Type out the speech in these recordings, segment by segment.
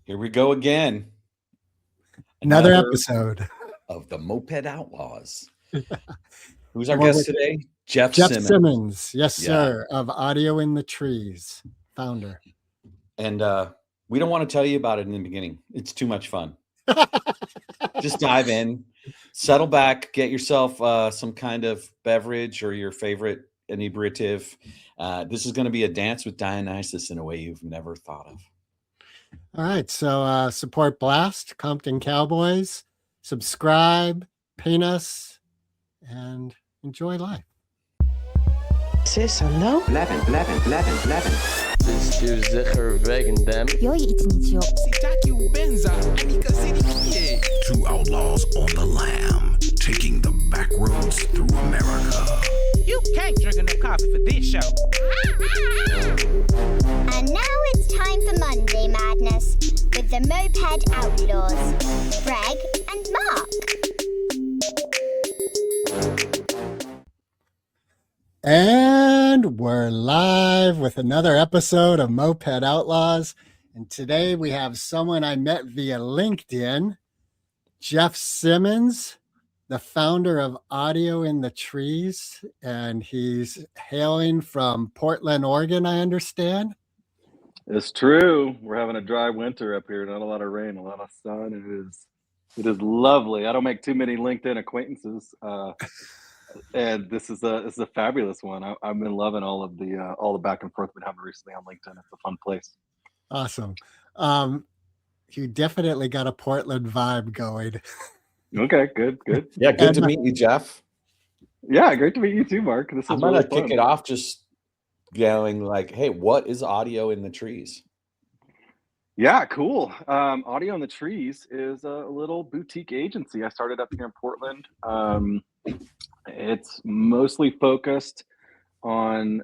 Here we go again. Another episode of the Moped Outlaws. Who's our And we're guest with today? Jeff Jeff Simmons. Simmons. Yes, Yeah. sir. Of Audio in the Trees, founder. And we don't want to tell you about it in the beginning. It's too much fun. Just dive in, settle back, get yourself some kind of beverage or your favorite inebriative. This is going to be a dance with Dionysus in a way you've never thought of. All right. So support Blast, Compton Cowboys, subscribe, paint us, and enjoy life. Sis, hallo? Blijven. Bestuur zeker wegen them. Jooi iets niet, joh. Two outlaws on the lam, taking the back roads through America. You can't drink enough coffee for this show. And now it's time for Monday Madness with the Moped Outlaws, Greg and Mark. And we're live with another episode of Moped Outlaws. And today we have someone I met via LinkedIn, Jeff Simmons, the founder of Audio in the Trees. And he's hailing from Portland, Oregon, I understand. It's true. We're having a dry winter up here. Not a lot of rain, a lot of sun. It is lovely. I don't make too many LinkedIn acquaintances. And this is a fabulous one. I've been loving all the back and forth we've been having recently on LinkedIn. It's a fun place. Awesome. You definitely got a Portland vibe going. Okay, good. Yeah, good to meet you, Jeff. Yeah, great to meet you too, Mark. This is I'm really gonna fun. kick it off just going like, hey, what is Audio in the Trees? Yeah, cool. Audio in the Trees is a little boutique agency. I started up here in Portland. It's mostly focused on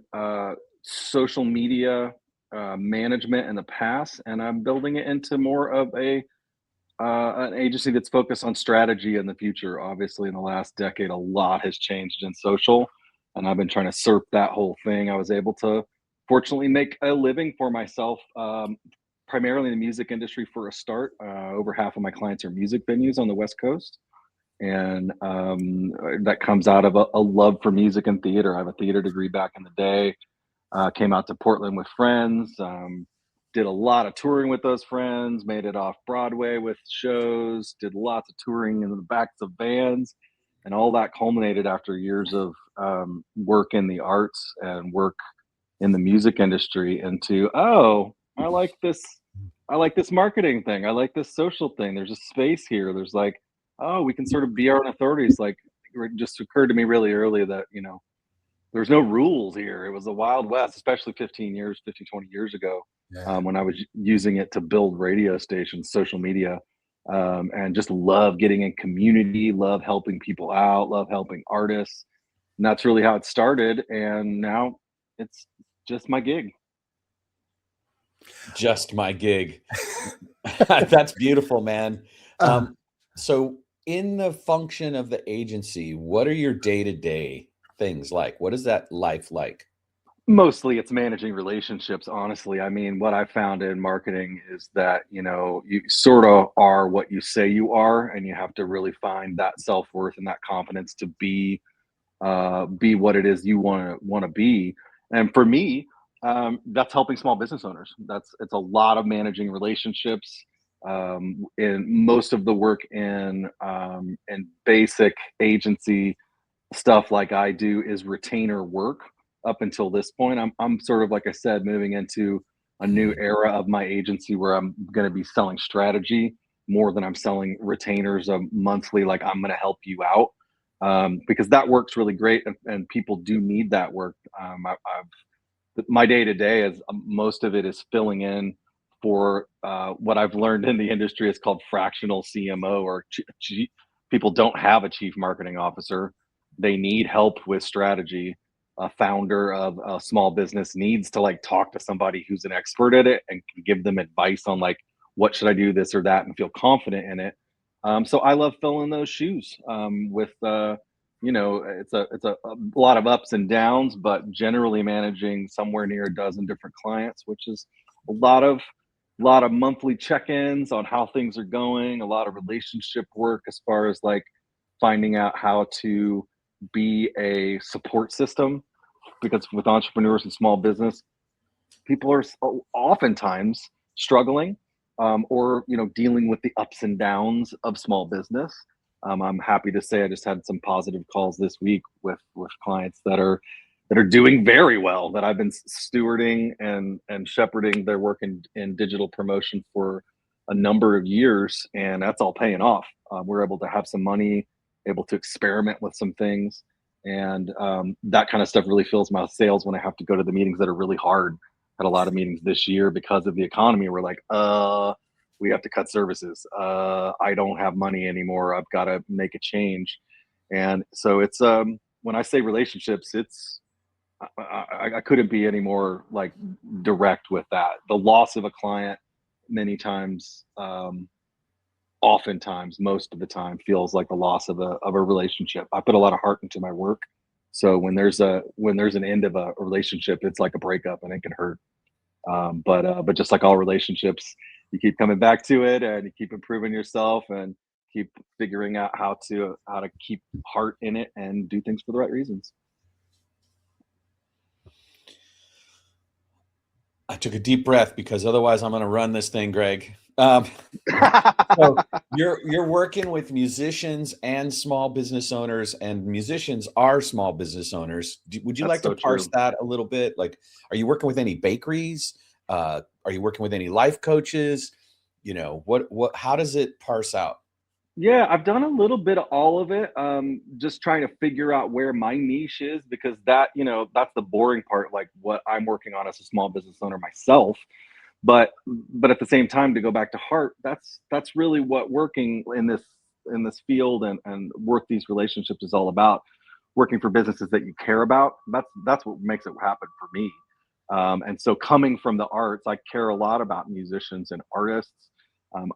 social media management in the past, and I'm building it into more of an agency that's focused on strategy in the future. Obviously, in the last decade, a lot has changed in social, and I've been trying to surf that whole thing. I was able to, fortunately, make a living for myself, primarily in the music industry for a start. Over half of my clients are music venues on the West Coast. And that comes out of a love for music and theater. I have a theater degree back in the day. Came out to Portland with friends, did a lot of touring with those friends, made it off Broadway with shows, did lots of touring in the backs of bands, and all that culminated after years of work in the arts and work in the music industry into, I like this marketing thing. I like this social thing. There's a space here. There's like, we can sort of be our own authorities. Like, it just occurred to me really early that, there's no rules here. It was the Wild West, especially 20 years ago, when I was using it to build radio stations, social media, and just love getting in community, love helping people out, love helping artists. And that's really how it started. And now it's just my gig. Just my gig. That's beautiful, man. So in the function of the agency, what are your day-to-day things like? What is that life like? Mostly it's managing relationships, honestly. I mean, what I found in marketing is that, you sort of are what you say you are, and you have to really find that self-worth and that confidence to be what it is you want to be. And for me, that's helping small business owners. It's a lot of managing relationships. In most of the work in basic agency stuff like I do is retainer work up until this point. I'm sort of, like I said, moving into a new era of my agency where I'm going to be selling strategy more than I'm selling retainers monthly. Like, I'm going to help you out because that works really great, and people do need that work. My day to day is most of it is filling in for what I've learned in the industry is called fractional CMO, or people don't have a chief marketing officer. They need help with strategy. A founder of a small business needs to talk to somebody who's an expert at it and can give them advice on what should I do, this or that, and feel confident in it. So I love filling those shoes with it's a lot of ups and downs, but generally managing somewhere near a dozen different clients, which is a lot of lot of monthly check-ins on how things are going, a lot of relationship work as far as like finding out how to be a support system, because with entrepreneurs and small business, people are oftentimes struggling, or dealing with the ups and downs of small business. I'm happy to say I just had some positive calls this week with clients that are doing very well, that I've been stewarding and shepherding their work in digital promotion for a number of years, and that's all paying off. We're able to have some money, able to experiment with some things, and that kind of stuff really fills my sails when I have to go to the meetings that are really hard. Had a lot of meetings this year because of the economy. We're like, we have to cut services. I don't have money anymore. I've got to make a change. And so it's when I say relationships, it's I couldn't be any more like direct with that. The loss of a client many times, oftentimes, most of the time, feels like the loss of a relationship. I put a lot of heart into my work, so when there's an end of a relationship, it's like a breakup, and it can hurt. But just like all relationships, you keep coming back to it, and you keep improving yourself, and keep figuring out how to keep heart in it and do things for the right reasons. I took a deep breath because otherwise I'm going to run this thing, Greg. So you're working with musicians and small business owners, and musicians are small business owners. Would you like to parse that a little bit? Like, are you working with any bakeries? Are you working with any life coaches? How does it parse out? Yeah, I've done a little bit of all of it. Just trying to figure out where my niche is, because that's the boring part, like what I'm working on as a small business owner myself. But at the same time, to go back to heart, that's really what working in this field and work these relationships is all about. Working for businesses that you care about, that's what makes it happen for me. And so coming from the arts, I care a lot about musicians and artists.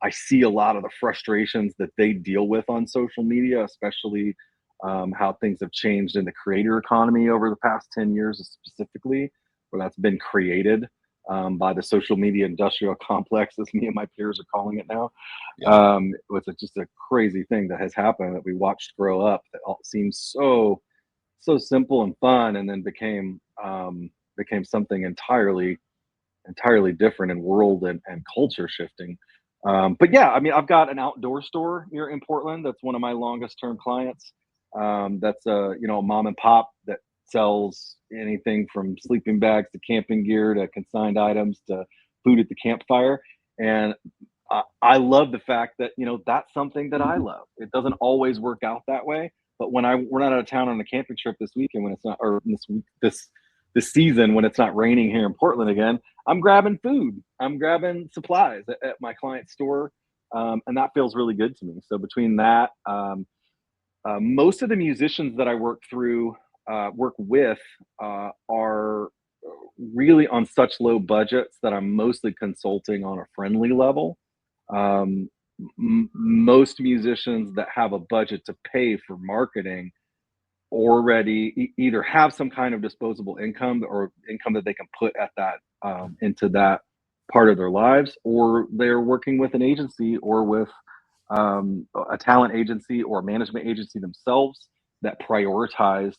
I see a lot of the frustrations that they deal with on social media, especially how things have changed in the creator economy over the past 10 years, specifically, where that's been created by the social media industrial complex, as me and my peers are calling it now. Yeah. It's just a crazy thing that has happened that we watched grow up that all seems so simple and fun, and then became something entirely different in world and culture shifting. But yeah, I mean, I've got an outdoor store here in Portland. That's one of my longest term clients. That's a mom and pop that sells anything from sleeping bags to camping gear to consigned items to food at the campfire. And I love the fact that, that's something that I love. It doesn't always work out that way. But when we're not out of town on a camping trip this weekend, when it's not, or this season, when it's not raining here in Portland again, I'm grabbing food. I'm grabbing supplies at my client's store. And that feels really good to me. So between that, most of the musicians that I work with are really on such low budgets that I'm mostly consulting on a friendly level. Most musicians that have a budget to pay for marketing already either have some kind of disposable income or income that they can put at that into that part of their lives, or they're working with an agency or with a talent agency or management agency themselves that prioritize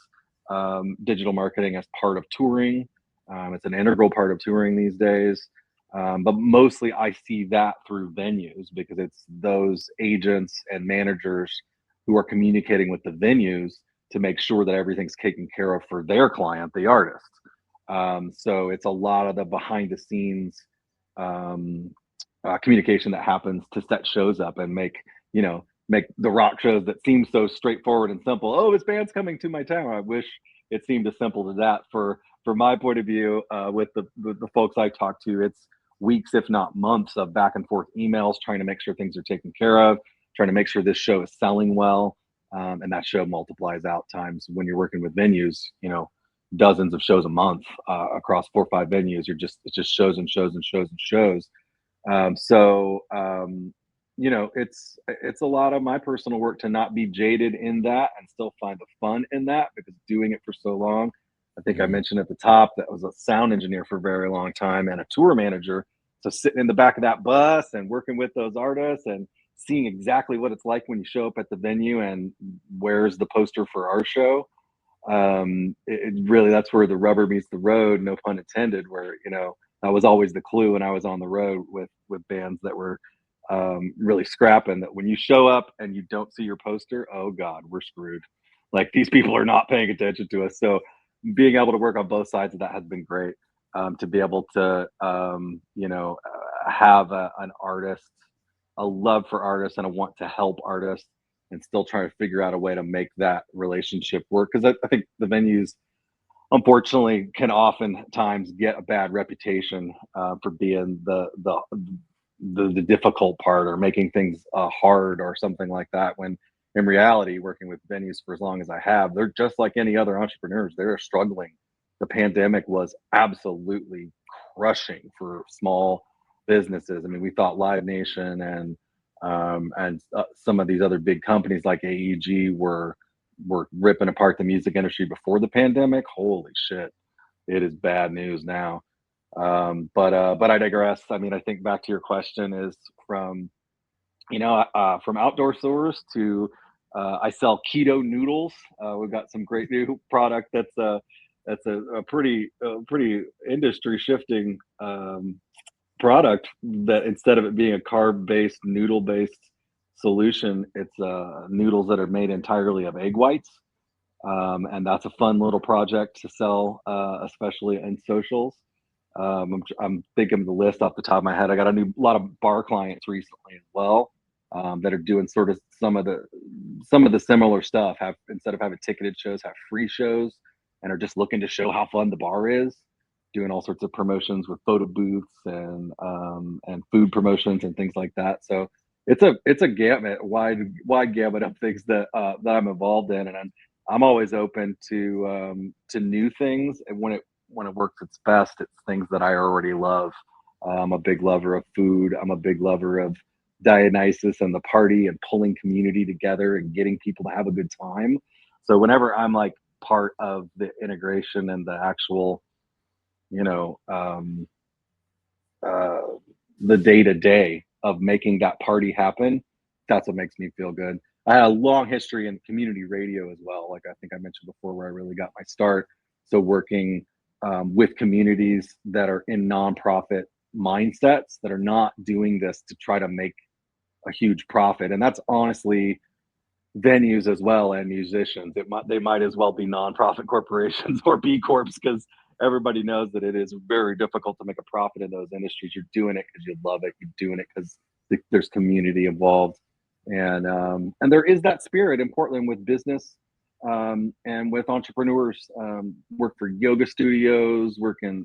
digital marketing as part of touring. It's an integral part of touring these days. But mostly I see that through venues, because it's those agents and managers who are communicating with the venues to make sure that everything's taken care of for their client, the artist. So it's a lot of the behind the scenes communication that happens to set shows up and make the rock shows that seem so straightforward and simple. Oh, this band's coming to my town. I wish it seemed as simple as that. For my point of view, with the folks I talk to, it's weeks, if not months, of back and forth emails trying to make sure things are taken care of, trying to make sure this show is selling well. And that show multiplies out times when you're working with venues, dozens of shows a month across 4 or 5 venues. It's just shows and shows and shows and shows. It's a lot of my personal work to not be jaded in that and still find the fun in that, because doing it for so long. I think I mentioned at the top that I was a sound engineer for a very long time and a tour manager So sitting in the back of that bus and working with those artists and seeing exactly what it's like when you show up at the venue and where's the poster for our show. It really, that's where the rubber meets the road, no pun intended, where, that was always the clue when I was on the road with bands that were really scrapping, that when you show up and you don't see your poster, oh God, we're screwed. Like, these people are not paying attention to us. So being able to work on both sides of that has been great. To be able to, have an artist, a love for artists and a want to help artists, and still trying to figure out a way to make that relationship work. Because I think the venues, unfortunately, can oftentimes get a bad reputation for being the difficult part, or making things hard or something like that, when in reality, working with venues for as long as I have, they're just like any other entrepreneurs. They're struggling. The pandemic was absolutely crushing for small businesses. I mean, we thought Live Nation and some of these other big companies like AEG were ripping apart the music industry before the pandemic. Holy shit, it is bad news now. But I digress. I mean, I think back to your question is from outdoor stores to I sell keto noodles. We've got some great new product that's a pretty industry shifting product, that instead of it being a carb based, noodle based solution, it's noodles that are made entirely of egg whites. And that's a fun little project to sell, especially in socials. I'm thinking of the list off the top of my head. I got a lot of bar clients recently as well, that are doing sort of some of the similar stuff. Have, instead of having ticketed shows, have free shows, and are just looking to show how fun the bar is. Doing all sorts of promotions with photo booths and food promotions and things like that. So it's a wide gamut of things that I'm involved in, and I'm always open to new things. And when it works its best, it's things that I already love. I'm a big lover of food. I'm a big lover of Dionysus and the party and pulling community together and getting people to have a good time. So whenever I'm like part of the integration and the actual, the day-to-day of making that party happen, that's what makes me feel good. I had a long history in community radio as well. Like I think I mentioned before, where I really got my start. So working with communities that are in nonprofit mindsets, that are not doing this to try to make a huge profit. And that's honestly venues as well, and musicians. They might as well be nonprofit corporations or B Corps, because everybody knows that it is very difficult to make a profit in those industries. You're doing it because you love it. You're doing it because there's community involved. And there is that spirit in Portland with business and with entrepreneurs. Work for yoga studios, work in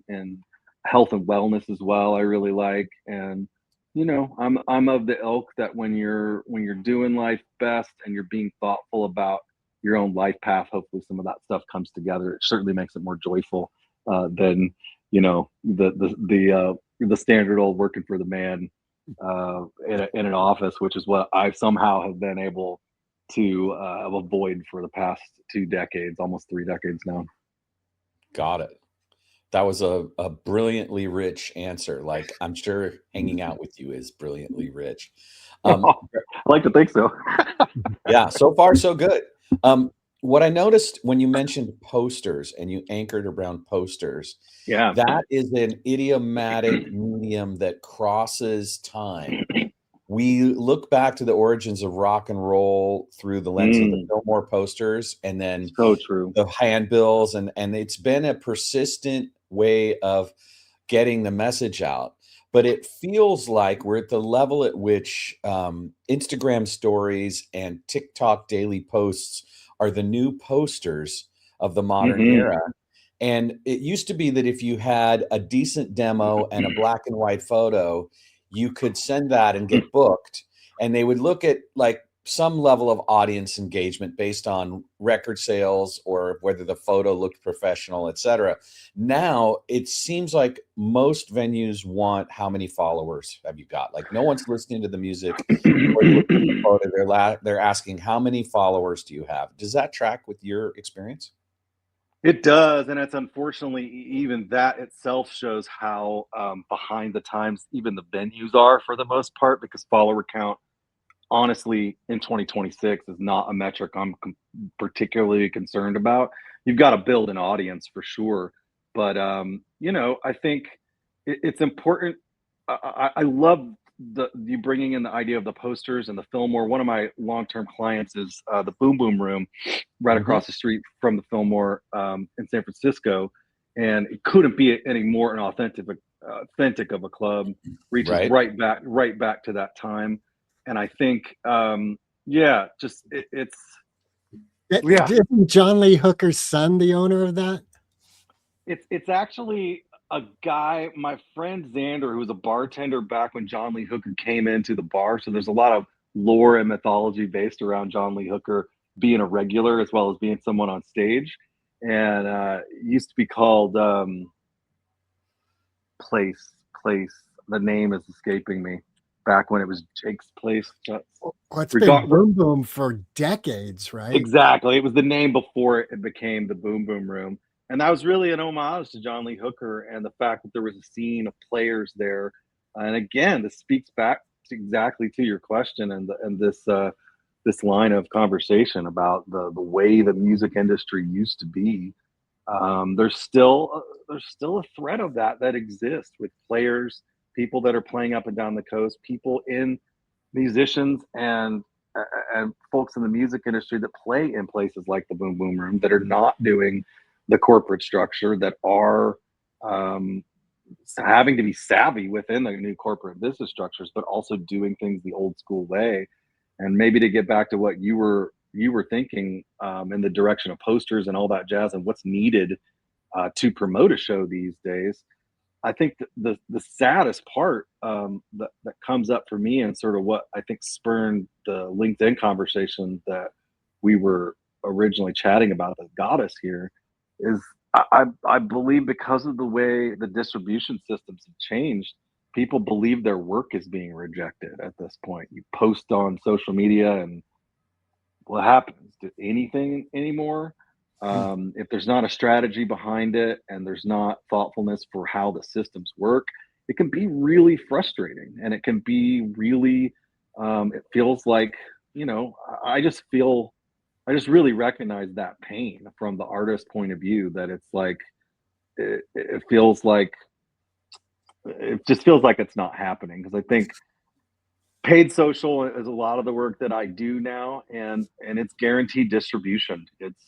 health and wellness as well. I really like, and I'm of the ilk that when you're doing life best and you're being thoughtful about your own life path, hopefully some of that stuff comes together. It certainly makes it more joyful than the standard old working for the man in an office, which is what I somehow have been able to avoid for the past 2 decades, almost 3 decades now. Got it. That was a brilliantly rich answer. Like, I'm sure hanging out with you is brilliantly rich. I like to think so. Yeah, so far so good. What I noticed when you mentioned posters and you anchored around posters, Yeah, that is an idiomatic medium that crosses time. We look back to the origins of rock and roll through the lens of the Fillmore posters, and then so true. the handbills, and it's been a persistent way of getting the message out. But it feels like we're at the level at which Instagram stories and TikTok daily posts are the new posters of the modern era. And it used to be that if you had a decent demo and a black and white photo, you could send that and get booked. And they would look at like some level of audience engagement based on record sales or whether the photo looked professional, et cetera. Now it seems like most venues want how many followers have you got? Like, no one's listening to the music or looking at the photo. They're asking, how many followers do you have? Does that track with your experience? It does, and it's unfortunately even that itself shows how behind the times even the venues are for the most part, because follower count, honestly, in 2026 is not a metric I'm particularly concerned about. You've got to build an audience for sure, but I think it's important. I love you bringing in the idea of the posters and the Fillmore. One of my long-term clients is the Boom Boom Room, right Mhm. across the street from the Fillmore in San Francisco, and it couldn't be any more an authentic of a club. Reaches Right. right back to that time, and I think yeah, just it's yeah, Isn't John Lee Hooker's son the owner of that? it's actually a guy, my friend Xander, who was a bartender back when John Lee Hooker came into the bar. So there's a lot of lore and mythology based around John Lee Hooker being a regular as well as being someone on stage. And it used to be called Place. The name is escaping me. Back when it was Jake's Place. Well, it's been Boom Boom for decades, right? Exactly. It was the name before it became the Boom Boom Room. And that was really an homage to John Lee Hooker and the fact that there was a scene of players there. And again, this speaks back to exactly to your question and this line of conversation about the way the music industry used to be. There's still a thread of that exists with players, people that are playing up and down the coast, people in musicians and folks in the music industry that play in places like the Boom Boom Room that are not doing the corporate structure, that are having to be savvy within the new corporate business structures, but also doing things the old school way. And maybe to get back to what you were thinking in the direction of posters and all that jazz and what's needed to promote a show these days. I think the saddest part that comes up for me and sort of what I think spurned the LinkedIn conversation that we were originally chatting about that got us here is I believe because of the way the distribution systems have changed, people believe their work is being rejected at this point. You post on social media and what happens? Do anything anymore? If there's not a strategy behind it and there's not thoughtfulness for how the systems work, it can be really frustrating and it can be really, it feels like, I just really recognize that pain from the artist point of view, that it's like, it feels like, it just feels like it's not happening. Because I think paid social is a lot of the work that I do now, and it's guaranteed distribution. It's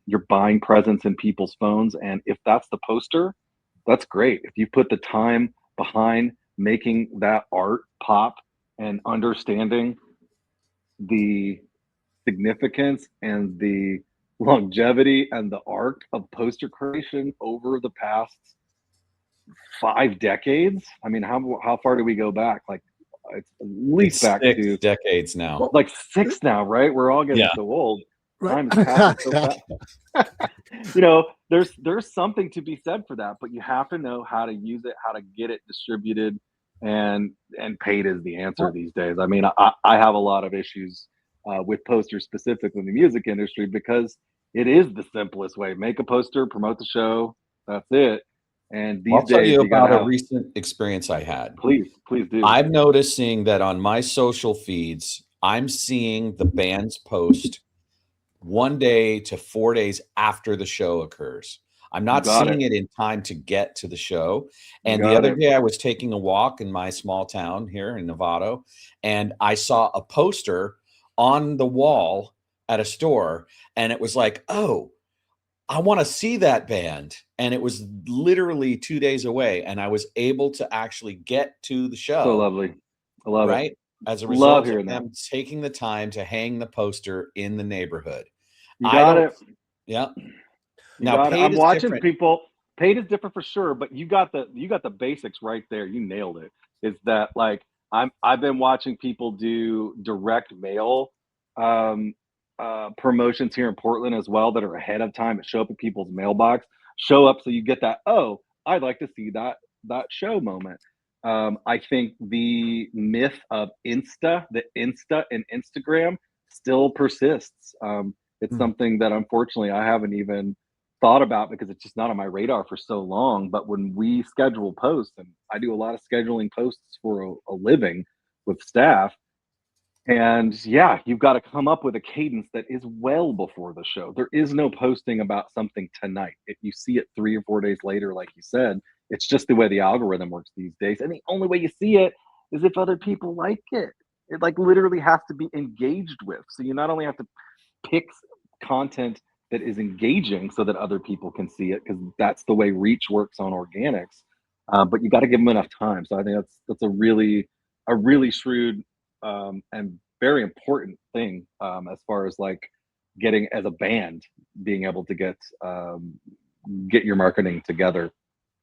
you're buying presence in people's phones, and if that's the poster, that's great. If you put the time behind making that art pop and understanding the significance and the longevity and the arc of poster creation over the past 5 decades. I mean, how far do we go back? Like, it's at least It's back 6 to decades now. like 6 now, right? We're all getting Yeah. so old. Right. Time is passing so fast. There's something to be said for that, but you have to know how to use it, how to get it distributed, and paid is the answer these days. I mean, I have a lot of issues with posters, specifically in the music industry, because it is the simplest way. Make a poster, promote the show. That's it. And these I'll tell days, you you got to about a have. recent experience I had. Please do. I'm noticing that on my social feeds, I'm seeing the bands post 1 day to 4 days after the show occurs. I'm not got seeing it. it in time to get to the show. You And the got other it. day I was taking a walk in my small town here in Novato, and I saw a poster on the wall at a store, and it was like, "Oh, I wanna see that band." And it was literally 2 days away, and I was able to actually get to the So show, lovely. I love it. right? As a Love result of hearing that. them taking the time to hang the poster in the neighborhood. You I got don't it. Yeah. You Now got it. paid I'm is watching different. people. Paid is different for sure, but you got the basics right there. You nailed it. Is that like I've been watching people do direct mail um, promotions here in Portland as well that are ahead of time that show up in people's mailbox. Show up so you get that. Oh, I'd like to see that show moment. I think the myth of the Insta and Instagram still persists. It's something that unfortunately I haven't even thought about because it's just not on my radar for so long. But when we schedule posts, and I do a lot of scheduling posts for a living with staff, and yeah, you've got to come up with a cadence that is well before the show. There is no posting about something tonight. If you see it 3 or 4 days later, like you said, it's just the way the algorithm works these days. And the only way you see it is if other people like it. It like literally has to be engaged with. So you not only have to pick content that is engaging so that other people can see it, because that's the way reach works on organics. But you got to give them enough time. So I think that's a really shrewd and very important thing as far as like getting as a band being able to get your marketing together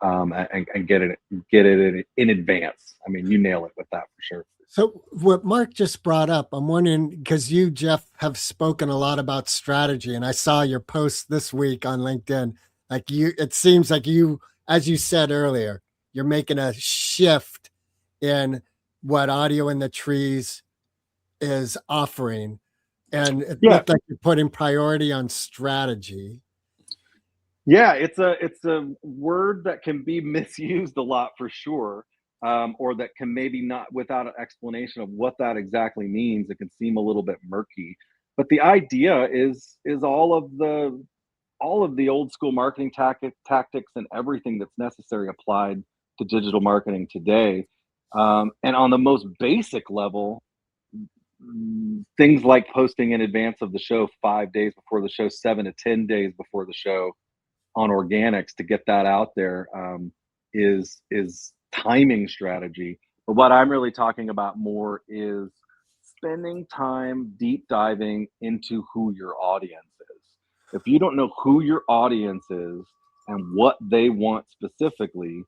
and get it in advance. I mean, you nail it with that for sure. So what Mark just brought up, I'm wondering, because you, Jeff, have spoken a lot about strategy, and I saw your post this week on LinkedIn. Like it seems like you, as you said earlier, you're making a shift in what Audio in the Trees is offering. And it looked like you're putting priority on strategy. Yeah, it's a word that can be misused a lot for sure. Or that can maybe not, without an explanation of what that exactly means, it can seem a little bit murky. But the idea is all of the old school marketing tactics and everything that's necessary applied to digital marketing today. And on the most basic level, things like posting in advance of the show 5 days before the show, 7 to 10 days before the show on organics to get that out there is timing strategy. But what I'm really talking about more is spending time deep diving into who your audience is. If you don't know who your audience is and what they want specifically,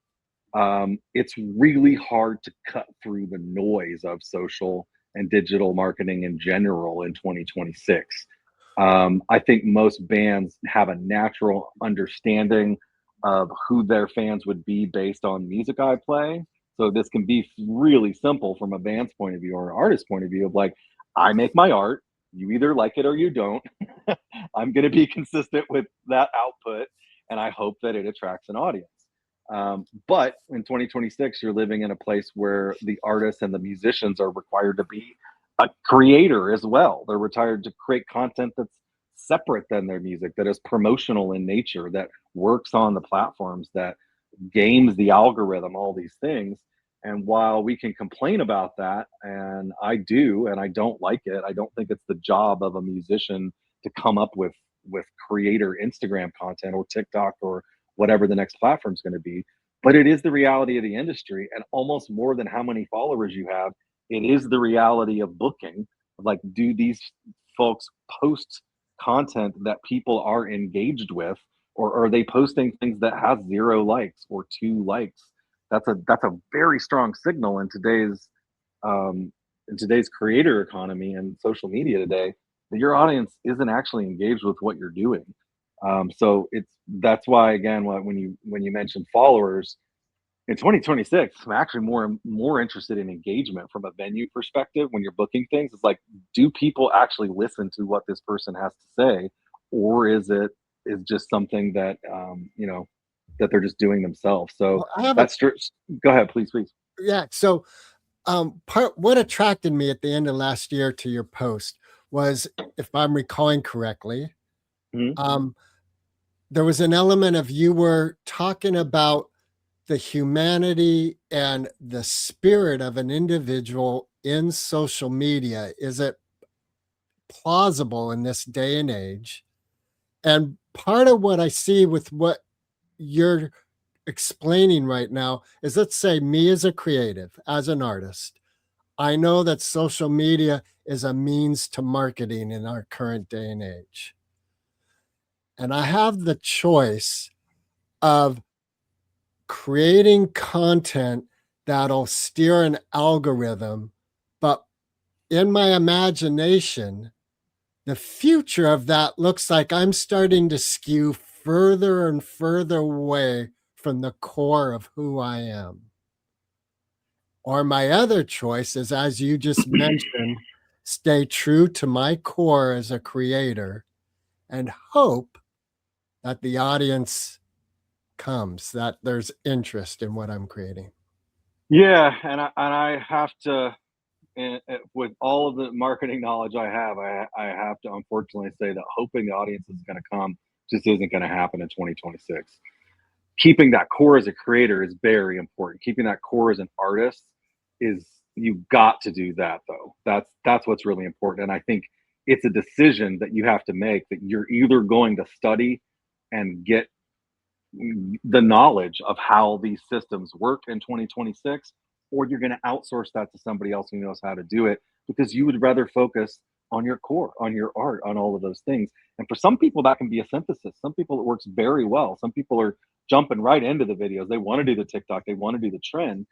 it's really hard to cut through the noise of social and digital marketing in general in 2026. I think most bands have a natural understanding of who their fans would be based on music I play. So this can be really simple from a band's point of view or an artist's point of view of like, I make my art, you either like it or you don't. I'm going to be consistent with that output, and I hope that it attracts an audience. But in 2026, you're living in a place where the artists and the musicians are required to be a creator as well. They're required to create content that's separate than their music, that is promotional in nature, that works on the platforms, that games the algorithm, all these things. And while we can complain about that, and I do, and I don't like it, I don't think it's the job of a musician to come up with creator Instagram content or TikTok or whatever the next platform is going to be. But it is the reality of the industry, and almost more than how many followers you have, it is the reality of booking. Like, do these folks post content that people are engaged with, or are they posting things that has 0 likes or 2 likes? That's a very strong signal in today's creator economy and social media today, that your audience isn't actually engaged with what you're doing. So that's why, again, when you mention followers in 2026, I'm actually more interested in engagement from a venue perspective. When you're booking things, it's like, do people actually listen to what this person has to say, or is just something that that they're just doing themselves? So go ahead, please. Yeah. So what attracted me at the end of last year to your post was, if I'm recalling correctly, there was an element of, you were talking about the humanity and the spirit of an individual in social media. Is it plausible in this day and age? And part of what I see with what you're explaining right now is, let's say me as a creative, as an artist, I know that social media is a means to marketing in our current day and age. And I have the choice of creating content that'll steer an algorithm, but in my imagination, the future of that looks like I'm starting to skew further and further away from the core of who I am. Or my other choice is, as you just mentioned, stay true to my core as a creator and hope that the audience comes, that there's interest in what I'm creating. Yeah, and I have to, with all of the marketing knowledge I have to unfortunately say that hoping the audience is going to come just isn't going to happen in 2026. Keeping that core as a creator is very important. Keeping that core as an artist is, you've got to do that though. That's what's really important. And I think it's a decision that you have to make, that you're either going to study and get the knowledge of how these systems work in 2026, or you're going to outsource that to somebody else who knows how to do it, because you would rather focus on your core, on your art, on all of those things. And for some people, that can be a synthesis. Some people, it works very well. Some people are jumping right into the videos. They want to do the TikTok, they want to do the trend.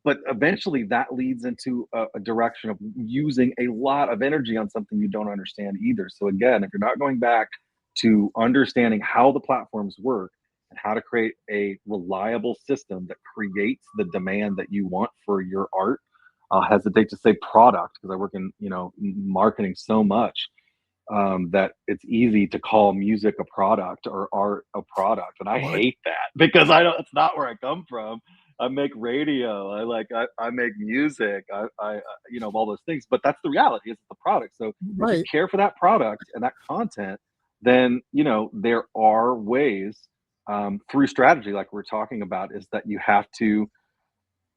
But eventually that leads into a direction of using a lot of energy on something you don't understand either. So again, if you're not going back to understanding how the platforms work and how to create a reliable system that creates the demand that you want for your art, I'll hesitate to say product because I work in marketing so much, that it's easy to call music a product or art a product, and I What? hate that because I don't. It's not where I come from. I make radio. I make music. I all those things. But that's the reality. It's the product. So if you Right. care for that product and that content, then there are ways, through strategy, like we're talking about, is that you have to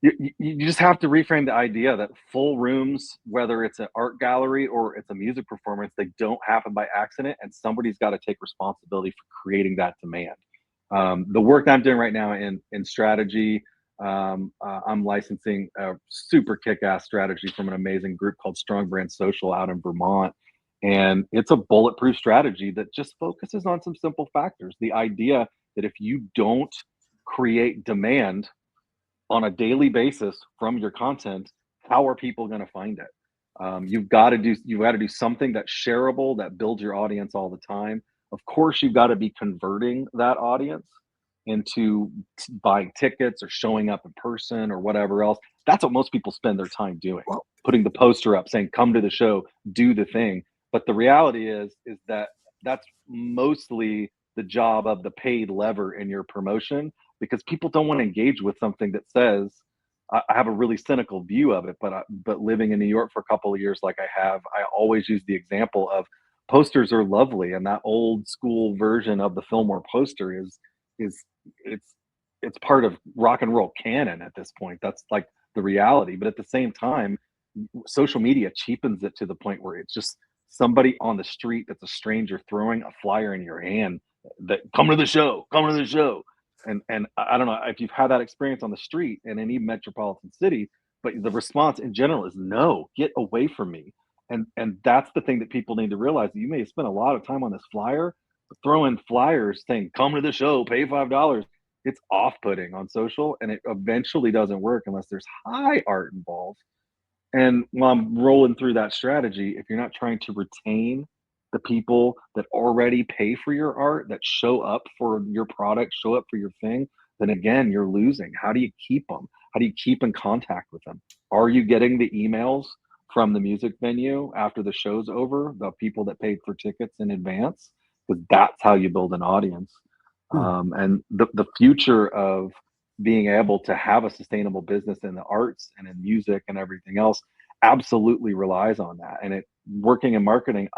you just have to reframe the idea that full rooms, whether it's an art gallery or it's a music performance, they don't happen by accident, and somebody's got to take responsibility for creating that demand. The work that I'm doing right now in strategy, I'm licensing a super kick-ass strategy from an amazing group called Strong Brand Social out in Vermont, and it's a bulletproof strategy that just focuses on some simple factors. The idea that if you don't create demand on a daily basis from your content, how are people going to find it? You've got to do something that's shareable, that builds your audience all the time. Of course, you've got to be converting that audience into buying tickets or showing up in person or whatever else. That's what most people spend their time doing, Well, putting the poster up saying, come to the show, do the thing. But the reality is that that's mostly the job of the paid lever in your promotion, because people don't want to engage with something that says, I have a really cynical view of it, but living in New York for a couple of years like I have, I always use the example of posters are lovely, and that old school version of the Fillmore poster is it's part of rock and roll canon at this point. That's like the reality. But at the same time, social media cheapens it to the point where it's just somebody on the street that's a stranger throwing a flyer in your hand that come to the show, come to the show. And I don't know if you've had that experience on the street in any metropolitan city, but the response in general is no, get away from me. And that's the thing that people need to realize, that you may have spent a lot of time on this flyer, but throwing flyers saying come to the show, pay $5. It's off-putting on social, and it eventually doesn't work unless there's high art involved. And while I'm rolling through that strategy, if you're not trying to retain the people that already pay for your art, that show up for your product, show up for your thing, then again, you're losing. How do you keep them? How do you keep in contact with them? Are you getting the emails from the music venue after the show's over, the people that paid for tickets in advance? Because that's how you build an audience. And the future of being able to have a sustainable business in the arts and in music and everything else absolutely relies on that. And working in marketing,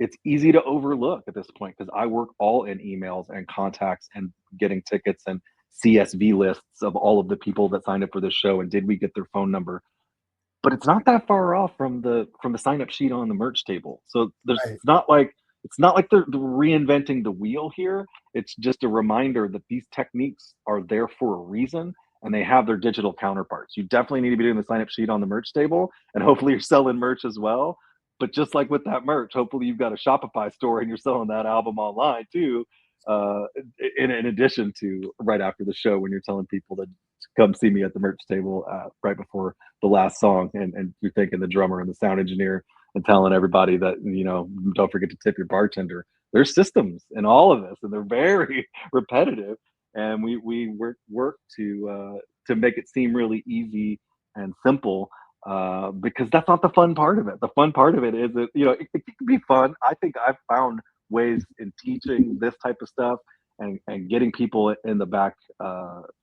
it's easy to overlook at this point because I work all in emails and contacts and getting tickets and CSV lists of all of the people that signed up for the show and did we get their phone number. But it's not that far off from the sign up sheet on the merch table. So right. It's not like they're reinventing the wheel here. It's just a reminder that these techniques are there for a reason, and they have their digital counterparts. You definitely need to be doing the sign up sheet on the merch table, and hopefully you're selling merch as well. But just like with that merch, hopefully you've got a Shopify store and you're selling that album online too. In addition to right after the show when you're telling people to come see me at the merch table right before the last song, and you're thanking the drummer and the sound engineer and telling everybody that don't forget to tip your bartender. There's systems in all of this, and they're very repetitive. And we work to make it seem really easy and simple, because that's not the fun part of it. The fun part of it is that it can be fun. I think I've found ways in teaching this type of stuff and getting people in the back,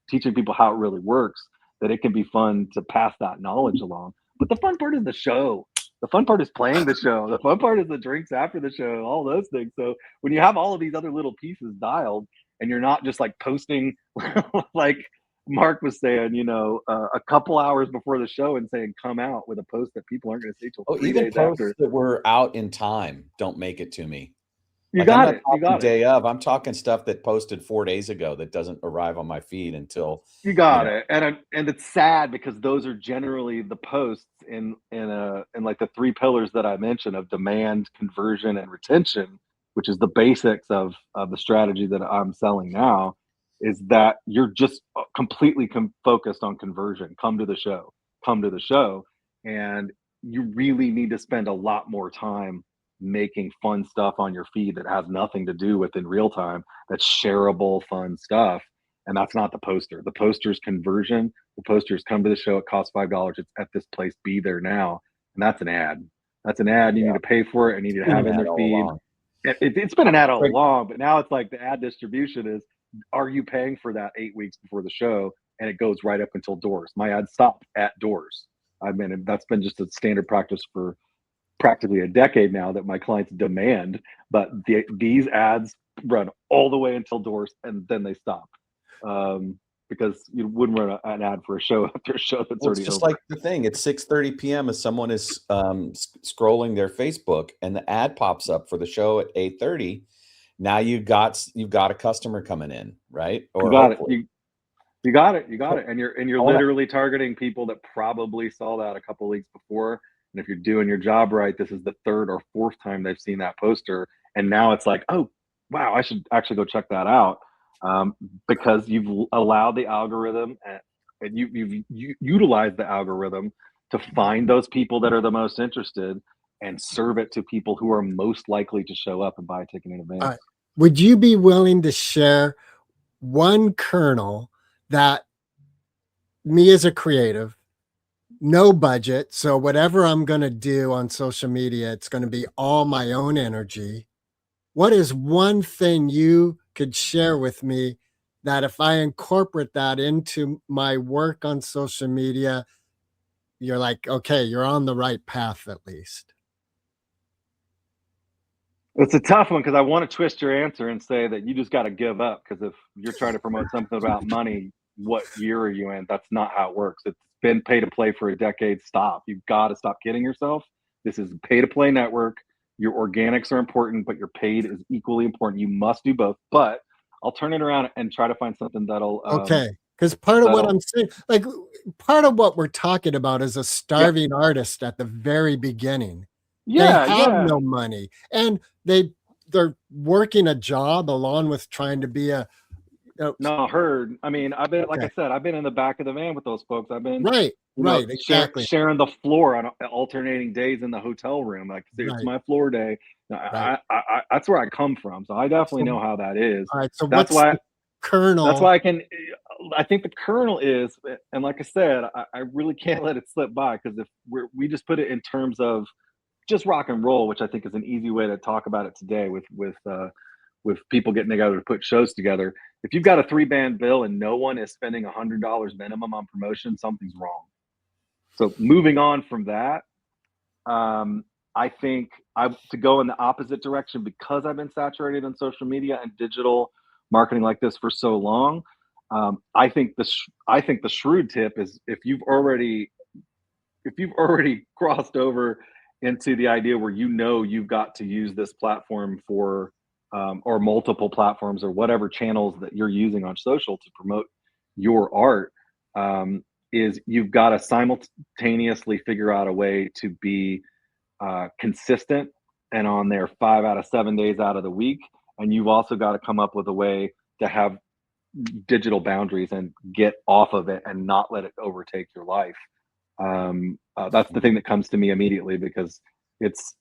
teaching people how it really works, that it can be fun to pass that knowledge along. But the fun part is the show. The fun part is playing the show. The fun part is the drinks after the show, all those things. So when you have all of these other little pieces dialed and you're not just like posting like Mark was saying, a couple hours before the show and saying, come out with a post that people aren't going to see till 3 even days posts after. that were out in time don't make it to me. You Like, I'm got not it. You talking got it. day of. I'm talking stuff that posted 4 days ago that doesn't arrive on my feed until You got it. And it's sad because those are generally the posts in like the 3 pillars that I mentioned of demand, conversion, and retention, which is the basics of the strategy that I'm selling now, is that you're just completely focused on conversion. Come to the show. And you really need to spend a lot more time making fun stuff on your feed that has nothing to do with in real time. That's shareable, fun stuff. And that's not the poster. The poster's conversion. The poster's come to the show. It costs $5. It's at this place. Be there now. And that's an ad. That's an ad. You need to pay for it and you need to have in their feed. It's been an ad all along, but now it's like the ad distribution is, are you paying for that 8 weeks before the show? And it goes right up until doors. My ad stopped at doors. That's been just a standard practice for practically a decade now that my clients demand, but these ads run all the way until doors and then they stop. Because you wouldn't run an ad for a show after a show that's already it's just over. like the thing. It's 6:30 p.m. as someone is scrolling their Facebook and the ad pops up for the show at 8:30. Now you've got a customer coming in, right? Or you got hopefully. it. You got it. And you're literally targeting people that probably saw that a couple weeks before. And if you're doing your job right, this is the 3rd or 4th time they've seen that poster. And now it's like, oh, wow, I should actually go check that out. Because you've allowed the algorithm and you've utilized the algorithm to find those people that are the most interested and serve it to people who are most likely to show up and buy a ticket in advance. Would you be willing to share one kernel that me as a creative, no budget, so whatever I'm going to do on social media, it's going to be all my own energy. What is one thing you could share with me that if I incorporate that into my work on social media, you're like, okay, you're on the right path at least? It's a tough one because I want to twist your answer and say that you just got to give up, because if you're trying to promote something about money, what year are you in? That's not how it works. It's been pay to play for a decade. Stop. You've got to stop kidding yourself. This is a pay to play network. Your organics are important, but your paid is equally important. You must do both. But I'll turn it around and try to find something that'll okay. Because part of what I'm saying, like part of what we're talking about is a starving artist at the very beginning. Yeah, they have no money, and they're working a job along with trying to be a. No, heard. I mean, I've been like I said, I've been in the back of the van with those folks. I've been exactly sharing the floor on alternating days in the hotel room. Like it's my floor day. I that's where I come from, so I definitely know how that is. All right, so that's why kernel. That's why I think the kernel is, and like I said, I really can't let it slip by, because if we just put it in terms of just rock and roll, which I think is an easy way to talk about it today with people getting together to put shows together. If you've got a 3-band bill and no one is spending $100 minimum on promotion, something's wrong. So moving on from that, I think to go in the opposite direction, because I've been saturated in social media and digital marketing like this for so long. I think the shrewd tip is if you've already crossed over into the idea where you've got to use this platform for or multiple platforms or whatever channels that you're using on social to promote your art, is you've got to simultaneously figure out a way to be consistent and on there 5 out of 7 days out of the week. And you've also got to come up with a way to have digital boundaries and get off of it and not let it overtake your life. That's the thing that comes to me immediately, because it's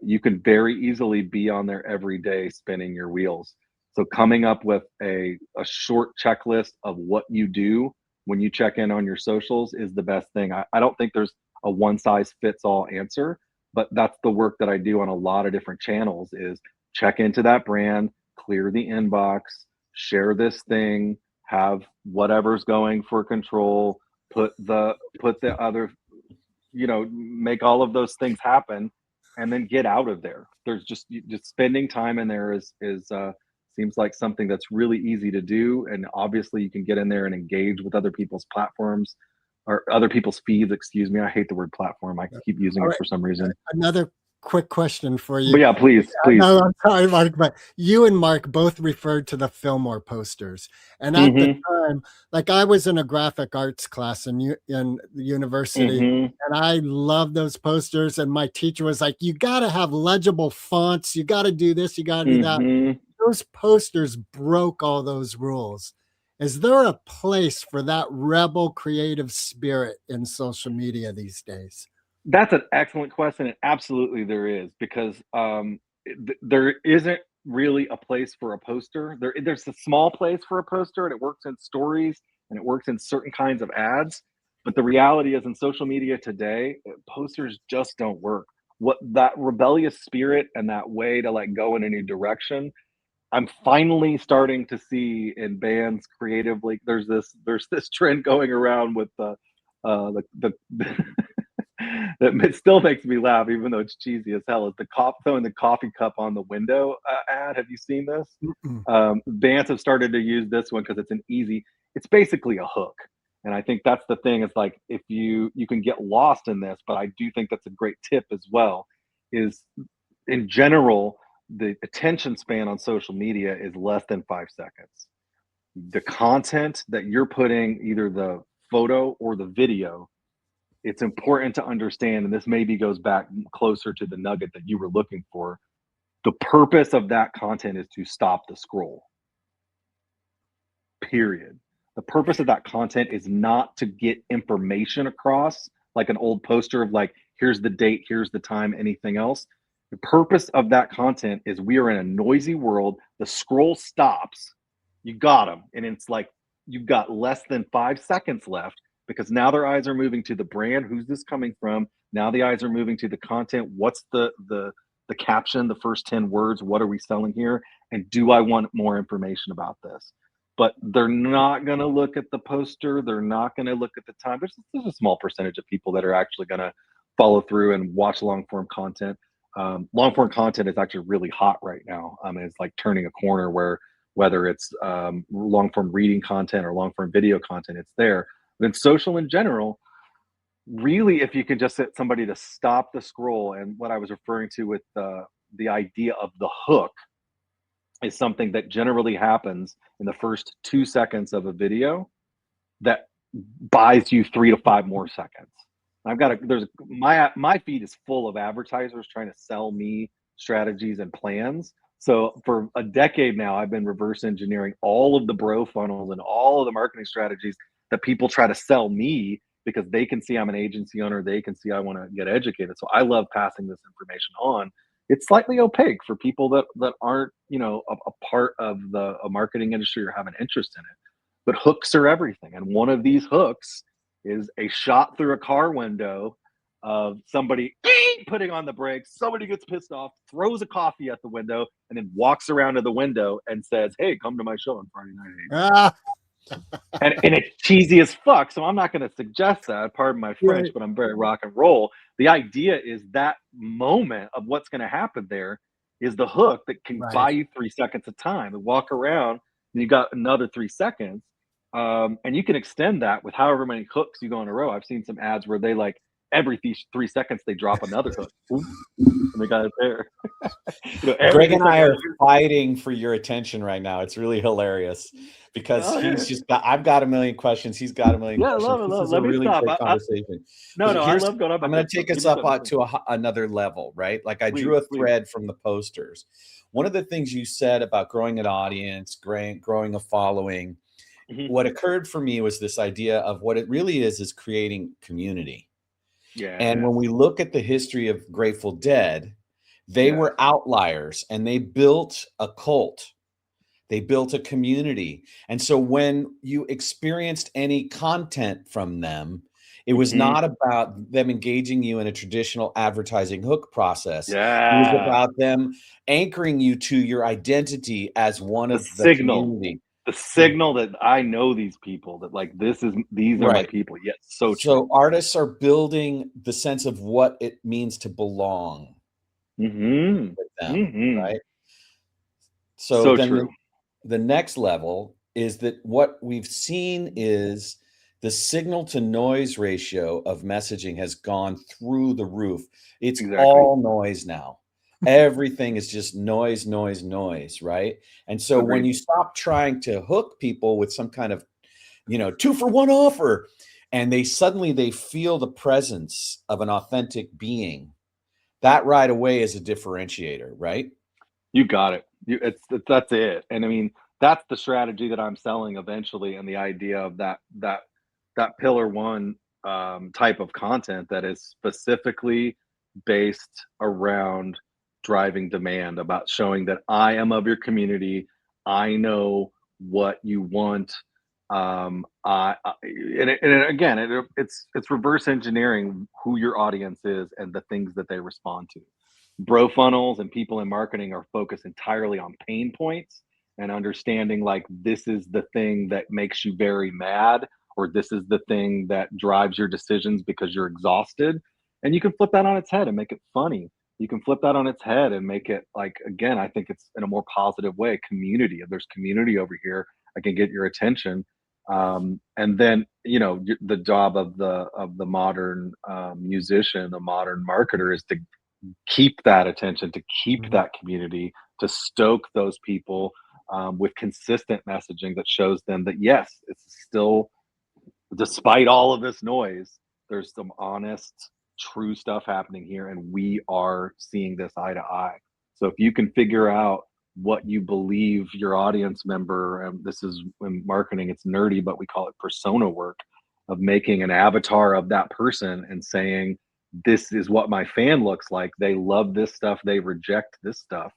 you can very easily be on there every day spinning your wheels. So coming up with a short checklist of what you do when you check in on your socials is the best thing. I don't think there's a one size fits all answer, but that's the work that I do on a lot of different channels, is check into that brand, clear the inbox, share this thing, have whatever's going for control, put the other, make all of those things happen, and then get out of there. There's just spending time in there is seems like something that's really easy to do, and obviously you can get in there and engage with other people's platforms or other people's feeds. Excuse me, I hate the word platform. I keep using it for some reason. Another quick question for you. But yeah, please. No, I'm sorry, Mark, but you and Mark both referred to the Fillmore posters. And at the time, like I was in a graphic arts class in the university, and I loved those posters. And my teacher was like, you got to have legible fonts. You got to do this. You got to do that. Those posters broke all those rules. Is there a place for that rebel creative spirit in social media these days? That's an excellent question, and absolutely there is, because there isn't really a place for a poster. There's a small place for a poster, and it works in stories, and it works in certain kinds of ads. But the reality is, in social media today, posters just don't work. What that rebellious spirit and that way to like go in a new direction, I'm finally starting to see in bands creatively. There's this trend going around with the that it still makes me laugh, even though it's cheesy as hell. Is the throwing the coffee cup on the window ad? Have you seen this? Bands have started to use this one because it's basically a hook, and I think that's the thing. It's like if you can get lost in this, but I do think that's a great tip as well. Is in general, the attention span on social media is less than 5 seconds. The content that you're putting, either the photo or the video, it's important to understand, and this maybe goes back closer to the nugget that you were looking for. The purpose of that content is to stop the scroll. Period. The purpose of that content is not to get information across, like an old poster of like, here's the date, here's the time, anything else. The purpose of that content is we are in a noisy world. The scroll stops. You got them. And it's like, you've got less than 5 seconds left, because now their eyes are moving to the brand. Who's this coming from? Now the eyes are moving to the content. What's the caption, the first 10 words? What are we selling here? And do I want more information about this? But they're not going to look at the poster. They're not going to look at the time. There's a small percentage of people that are actually going to follow through and watch long form content. Long form content is actually really hot right now. It's like turning a corner where whether it's long form reading content or long form video content, it's there. But in social in general, really, if you can just get somebody to stop the scroll, and what I was referring to with the idea of the hook is something that generally happens in the first 2 seconds of a video that buys you 3 to 5 more seconds. My feed is full of advertisers trying to sell me strategies and plans. So for a decade now, I've been reverse engineering all of the bro funnels and all of the marketing strategies that people try to sell me, because they can see I'm an agency owner. They can see I want to get educated. So I love passing this information on. It's slightly opaque for people that aren't, a part of the marketing industry or have an interest in it. But hooks are everything. And one of these hooks is a shot through a car window of somebody putting on the brakes. Somebody gets pissed off, throws a coffee at the window, and then walks around to the window and says, "Hey, come to my show on Friday night." and it's cheesy as fuck. So I'm not going to suggest that. Pardon my French, but I'm very rock and roll. The idea is that moment of what's going to happen there is the hook that can buy you 3 seconds of time and walk around, and you got another 3 seconds. And you can extend that with however many hooks you go in a row. I've seen some ads where they like every 3 seconds they drop another hook, and they got it there. Greg and I are fighting for your attention right now. It's really hilarious because I've got a million questions. He's got a million questions. This is a really great conversation. I love going up. I'm going to take us up to another level, right? Like I drew a thread from the posters. One of the things you said about growing an audience, growing a following, what occurred for me was this idea of what it really is creating community. Yeah. And when we look at the history of Grateful Dead, they were outliers, and they built a cult. They built a community. And so when you experienced any content from them, It was Mhm. not about them engaging you in a traditional advertising hook process. It was Yeah. about them anchoring you to your identity as one The of the signal. community. The signal that I know these people, that like these are my Right. people. Yes, so true. So artists are building the sense of what it means to belong Mhm. with them, Mhm. right? So So then true. the next level is that what we've seen is the signal to noise ratio of messaging has gone through the roof. It's Exactly. all noise now. Everything is just noise, noise, noise, right? And so when Agreed. you stop trying to hook people with some kind of, 2-for-1 offer, and they feel the presence of an authentic being, that right away is a differentiator, right? You got it. That's it. And I mean, that's the strategy that I'm selling eventually, and the idea of that pillar one type of content that is specifically based around driving demand, about showing that I am of your community. I know what you want. Again, it's reverse engineering who your audience is and the things that they respond to. Bro funnels and people in marketing are focused entirely on pain points and understanding, like, this is the thing that makes you very mad, or this is the thing that drives your decisions because you're exhausted. And you can flip that on its head and make it funny. You can flip that on its head and make it, like, again, I think it's in a more positive way. Community. If there's community over here, I can get your attention. And then, the job of the modern musician, the modern marketer, is to keep that attention, to keep Mhm. that community, to stoke those people with consistent messaging that shows them that, yes, it's still, despite all of this noise, there's some honest, true stuff happening here, and we are seeing this eye to eye. So if you can figure out what you believe your audience member, and this is in marketing, it's nerdy, but we call it persona work, of making an avatar of that person and saying, this is what my fan looks like. They love this stuff. They reject this stuff.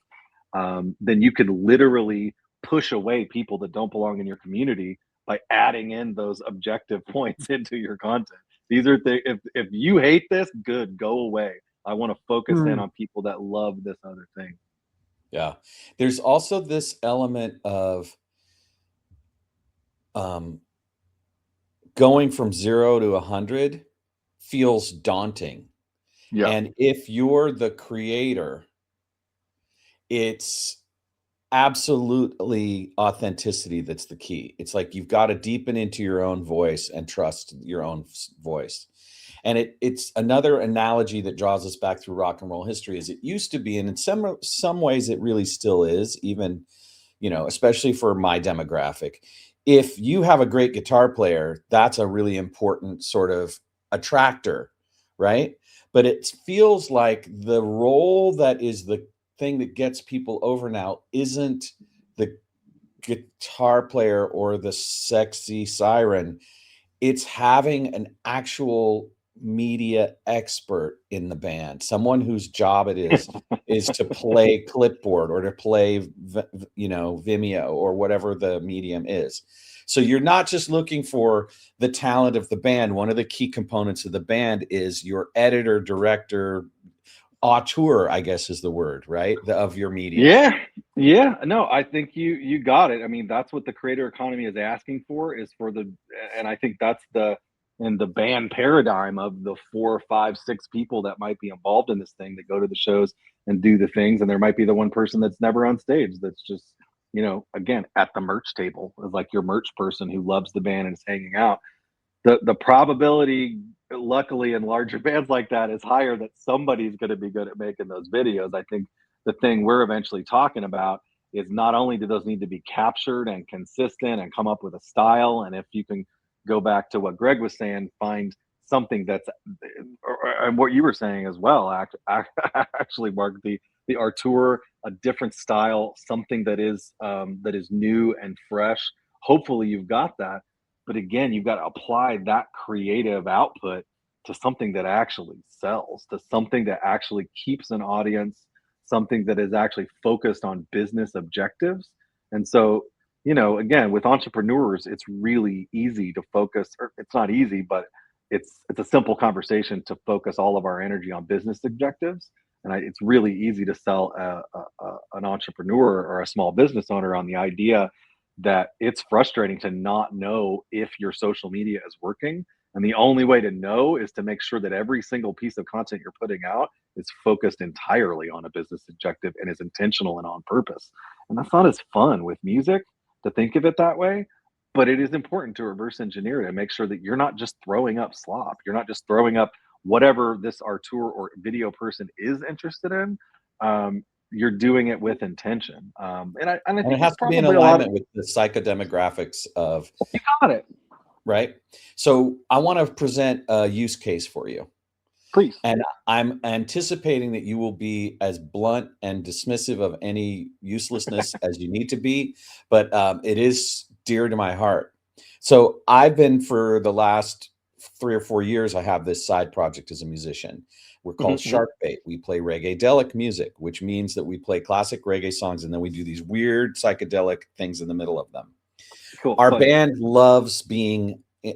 Then you could literally push away people that don't belong in your community by adding in those objective points into your content. These are if you hate this, good, go away. I want to focus in Hmm. on people that love this other thing. Yeah. There's also this element of um, going from 0 to 100 feels daunting. Yeah. And if you're the creator, it's absolutely authenticity that's the key. It's like you've got to deepen into your own voice and trust your own voice. And it's another analogy that draws us back through rock and roll history, as it used to be, and in some ways it really still is, even, especially for my demographic. If you have a great guitar player, that's a really important sort of attractor, right? But it feels like the role that is the thing that gets people over now isn't the guitar player or the sexy siren. It's having an actual media expert in the band, someone whose job it is to play clipboard or to play Vimeo or whatever the medium is. So you're not just looking for the talent of the band. One of the key components of the band is your editor, director, auteur, I guess is the word, right? Of your medium. Yeah. Yeah. No, I think you got it. I mean, that's what the creator economy is asking for, is for the, and I think that's in the band paradigm of the 4, 5, 6 people that might be involved in this thing, that go to the shows and do the things. And there might be the one person that's never on stage, that's just, again, at the merch table, is like your merch person who loves the band and is hanging out. The probability, luckily, in larger bands like that, is higher that somebody's going to be good at making those videos. I think the thing we're eventually talking about is, not only do those need to be captured and consistent and come up with a style, and if you can go back to what Greg was saying, find something that's, and what you were saying as well, actually, Mark, the Artur, a different style, something that is new and fresh. Hopefully you've got that, but again, you've got to apply that creative output to something that actually sells, to something that actually keeps an audience, something that is actually focused on business objectives. And so, again, with entrepreneurs, it's really easy to focus, or it's not easy, but it's a simple conversation to focus all of our energy on business objectives. And it's really easy to sell an entrepreneur or a small business owner on the idea that it's frustrating to not know if your social media is working. And the only way to know is to make sure that every single piece of content you're putting out is focused entirely on a business objective and is intentional and on purpose. And that's not as fun with music to think of it that way. But it is important to reverse engineer it and make sure that you're not just throwing up slop. You're not just throwing up whatever this artur or video person is interested in. You're doing it with intention. And I And think it has it's to be in probably a lot of, alignment with the psychodemographics of, you got it. right? So I want to present a use case for you. Please. And I'm anticipating that you will be as blunt and dismissive of any uselessness as you need to be, but it is dear to my heart. So I've been, for the last 3 or 4 years, I have this side project as a musician. We're called Shark Bait. We play reggae-delic music, which means that we play classic reggae songs and then we do these weird psychedelic things in the middle of them. Cool. Our Fun. band loves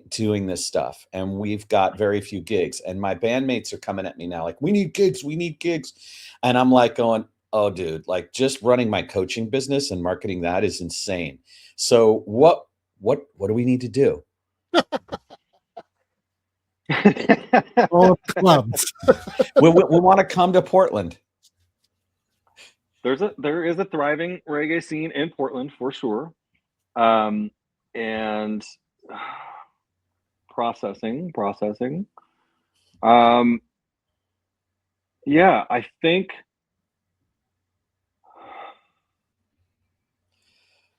doing this stuff, and we've got very few gigs. And my bandmates are coming at me now like, we need gigs. And I'm like going, oh, dude, like just running my coaching business and marketing that is insane. So what do we need to do? All clubs. we want to come to Portland. There is a thriving reggae scene in Portland for sure. And processing. Yeah, I think.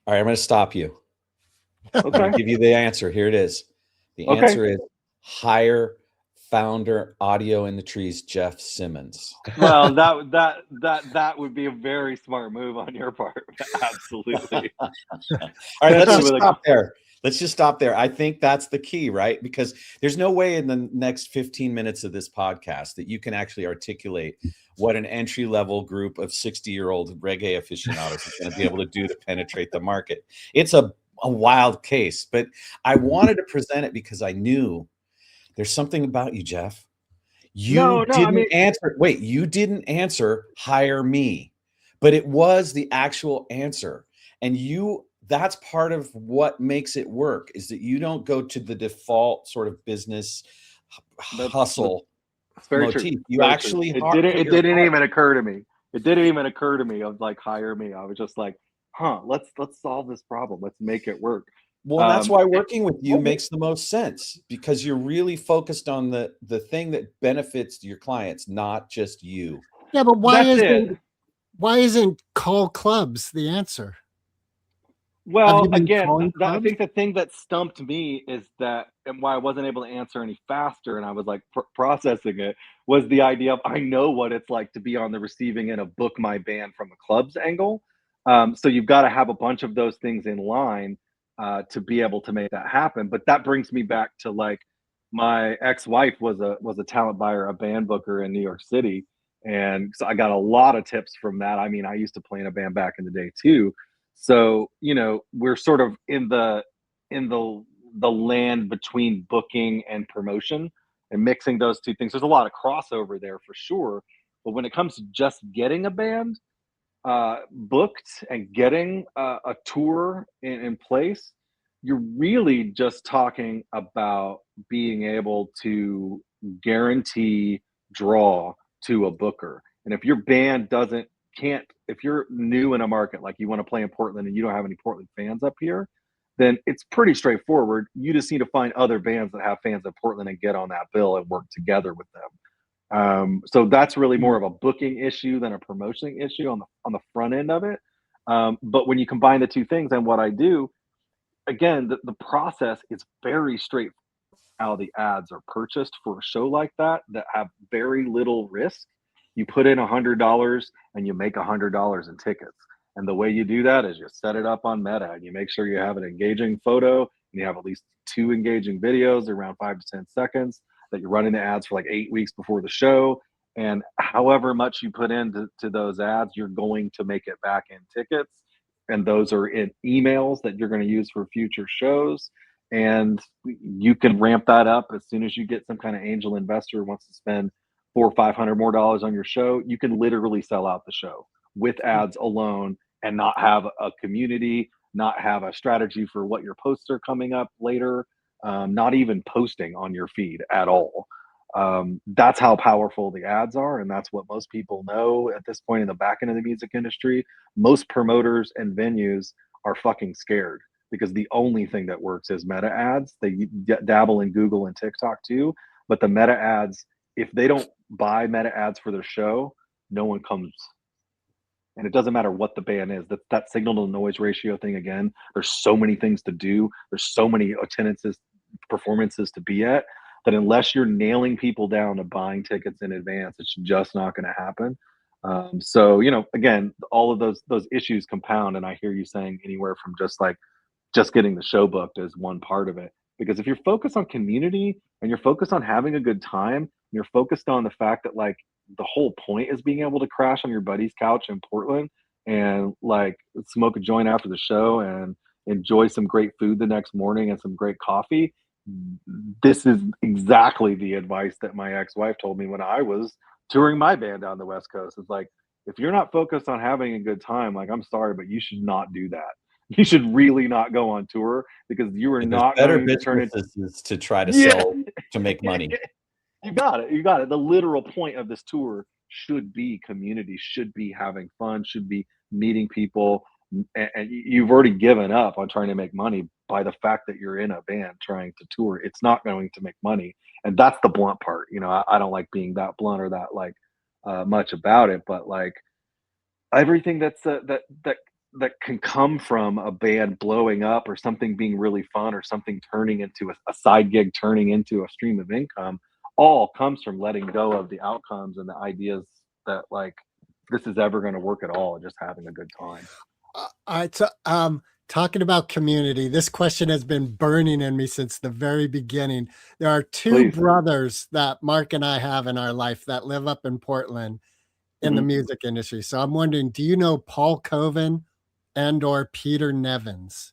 All right, I'm going to stop you. I'm Okay. going to give you the answer. Here it is. The Okay. answer is hire founder Audio in the Trees, Jeff Simmons. Well, that would be a very smart move on your part. Absolutely. All right, let's just With a- stop there. Let's just stop there. I think that's the key, right? Because there's no way in the next 15 minutes of this podcast that you can actually articulate what an entry-level group of 60-year-old reggae aficionados is going to be able to do to penetrate the market. It's a wild case, but I wanted to present it because I knew there's something about you, Jeff. You didn't answer. Wait, you didn't answer hire me, but it was the actual answer. And that's part of what makes it work, is that you don't go to the default sort of business hustle motif. You actually, it didn't even occur to me. It didn't even occur to me of like, hire me. I was just like, let's solve this problem. Let's make it work. Well, that's why working with you makes the most sense, because you're really focused on the thing that benefits your clients, not just you. Yeah, but why isn't call clubs the answer? Well, again, I think the thing that stumped me is that, and why I wasn't able to answer any faster, and I was like processing it, was the idea of, I know what it's like to be on the receiving end of book my band from a club's angle. So you've got to have a bunch of those things in line to be able to make that happen. But that brings me back to, like, my ex-wife was a talent buyer, a band booker in New York City. And so I got a lot of tips from that. I mean, I used to play in a band back in the day too. So, we're sort of in the land between booking and promotion and mixing those two things. There's a lot of crossover there for sure. But when it comes to just getting a band booked and getting a tour in place, you're really just talking about being able to guarantee draw to a booker. And if your band if you're new in a market, like you want to play in Portland and you don't have any Portland fans up here, then it's pretty straightforward. You just need to find other bands that have fans in Portland and get on that bill and work together with them. So that's really more of a booking issue than a promotion issue on the front end of it. But when you combine the two things and what I do, again, the process is very straightforward. How the ads are purchased for a show like that have very little risk. You put in $100 and you make $100 in tickets. And the way you do that is you set it up on Meta and you make sure you have an engaging photo and you have at least 2 engaging videos around 5 to 10 seconds that you're running the ads for like 8 weeks before the show. And however much you put into those ads, you're going to make it back in tickets. And those are in emails that you're going to use for future shows. and you can ramp that up as soon as you get some kind of angel investor who wants to spend 400 or 500 more dollars on your show. You can literally sell out the show with ads alone and not have a community, not have a strategy for what your posts are coming up later, not even posting on your feed at all. That's how powerful the ads are, and that's what most people know at this point in the back end of the music industry. Most promoters and venues are fucking scared because the only thing that works is meta ads. They dabble in Google and TikTok too, but the meta ads, if they don't buy meta ads for their show, no one comes. And it doesn't matter what the band is. That signal to noise ratio thing again. There's so many things to do. There's so many attendances, performances to be at, that unless you're nailing people down to buying tickets in advance, it's just not going to happen. So again, all of those issues compound, and I hear you saying anywhere from just getting the show booked is one part of it. Because if you're focused on community and you're focused on having a good time, and you're focused on the fact that like the whole point is being able to crash on your buddy's couch in Portland and like smoke a joint after the show and enjoy some great food the next morning and some great coffee. This is exactly the advice that my ex-wife told me when I was touring my band down the West Coast. It's like, if you're not focused on having a good time, like, I'm sorry, but you should not do that. You should really not go on tour because you are And there's not better going to turn it. businesses to try to Yeah. sell to make money. You got it. The literal point of this tour should be community, should be having fun, should be meeting people. And you've already given up on trying to make money by the fact that you're in a band trying to tour. It's not going to make money. And that's the blunt part. I don't like being that blunt or that much about it, but like everything that can come from a band blowing up or something being really fun or something turning into a side gig, turning into a stream of income, all comes from letting go of the outcomes and the ideas that like this is ever going to work at all and just having a good time. All right. So, talking about community, this question has been burning in me since the very beginning. There are two Please. brothers that Mark and I have in our life that live up in Portland in the music industry. So I'm wondering, do you know Paul Coven and or Peter Nevins?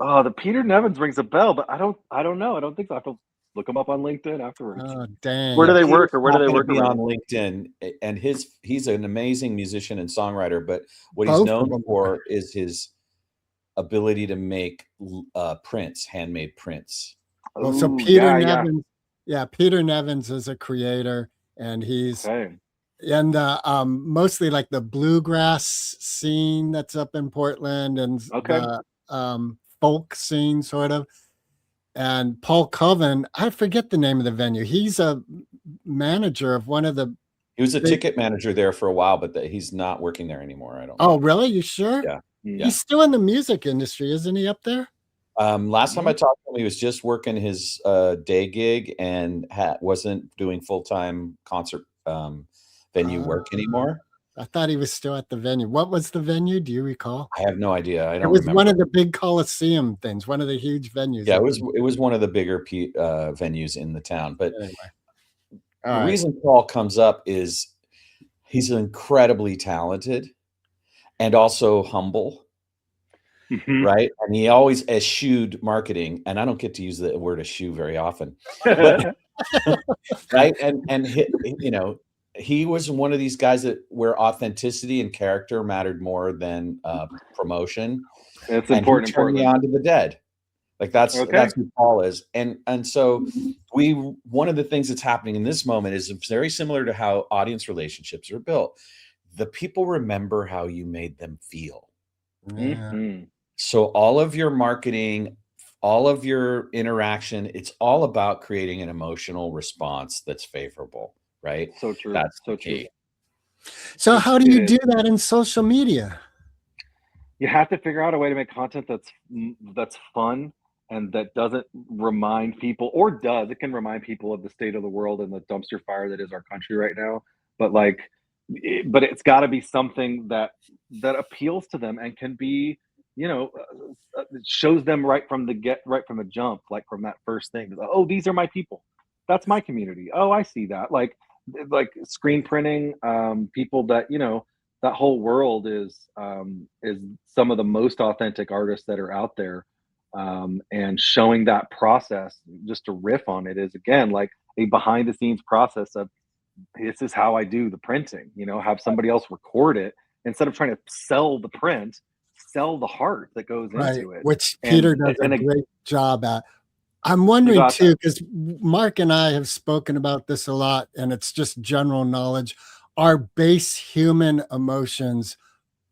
Oh, the Peter Nevins rings a bell, but I don't know. I don't think so. I have to look them up on LinkedIn afterwards. Oh, dang. Where do they work, Peter's or where do not they gonna work be on already? LinkedIn, and he's an amazing musician and songwriter, but what Both he's of known them for is his ability to make prints, handmade prints. Well, so Ooh, Peter yeah. Nevins, Peter Nevins is a creator, and he's Okay. in the mostly like the bluegrass scene that's up in Portland and Okay. the folk scene sort of. And Paul Coven, I forget the name of the venue. He's a manager of one of the. He was a They- ticket manager there for a while, but he's not working there anymore. I don't. Oh, really? You sure? Yeah. He's still in the music industry, isn't he? Up there. Last time I talked to him, he was just working his day gig and wasn't doing full-time concert venue work anymore. I thought he was still at the venue. What was the venue? Do you recall? I have no idea. I don't It was remember. one of the big Coliseum things, one of the huge venues. Yeah, it was one of the bigger venues in the town. But Anyway. the reason Paul comes up is he's incredibly talented and also humble, right? And he always eschewed marketing, and I don't get to use the word eschew very often, but, right? And he was one of these guys where authenticity and character mattered more than promotion. It's and important. He turned me on to the Dead. Like that's who Paul is. And so one of the things that's happening in this moment is very similar to how audience relationships are built. The people remember how you made them feel. Mm-hmm. So all of your marketing, all of your interaction, it's all about creating an emotional response that's favorable, right? So true. That's so key. True. So how do you do that in social media? You have to figure out a way to make content that's fun and that doesn't remind people, or does. It can remind people of the state of the world and the dumpster fire that is our country right now. But but it's got to be something that appeals to them and can be, shows them right from the jump, like from that first thing. Oh, these are my people. That's my community. Oh, I see that. Like screen printing, people that, that whole world is some of the most authentic artists that are out there. and showing that process. Just to riff on it is, again, like a behind the scenes process of, this is how I do the printing, have somebody else record it instead of trying to sell the print, sell the heart that goes Right, into it. which Peter does a great job at. I'm wondering too, because Mark and I have spoken about this a lot, and it's just general knowledge. Our base human emotions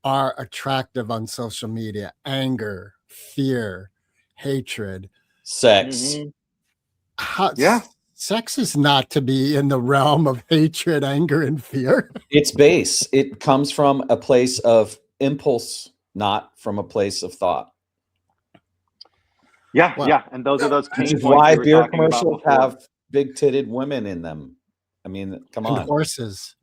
are attractive on social media: anger, fear, hatred, sex. Yeah. Sex is not to be in the realm of hatred, anger, and fear. It's base. It comes from a place of impulse, not from a place of thought. Yeah, yeah, and those are those pain Which is points why we were beer talking about commercials before. have big-titted women in them. I mean, come And on. horses.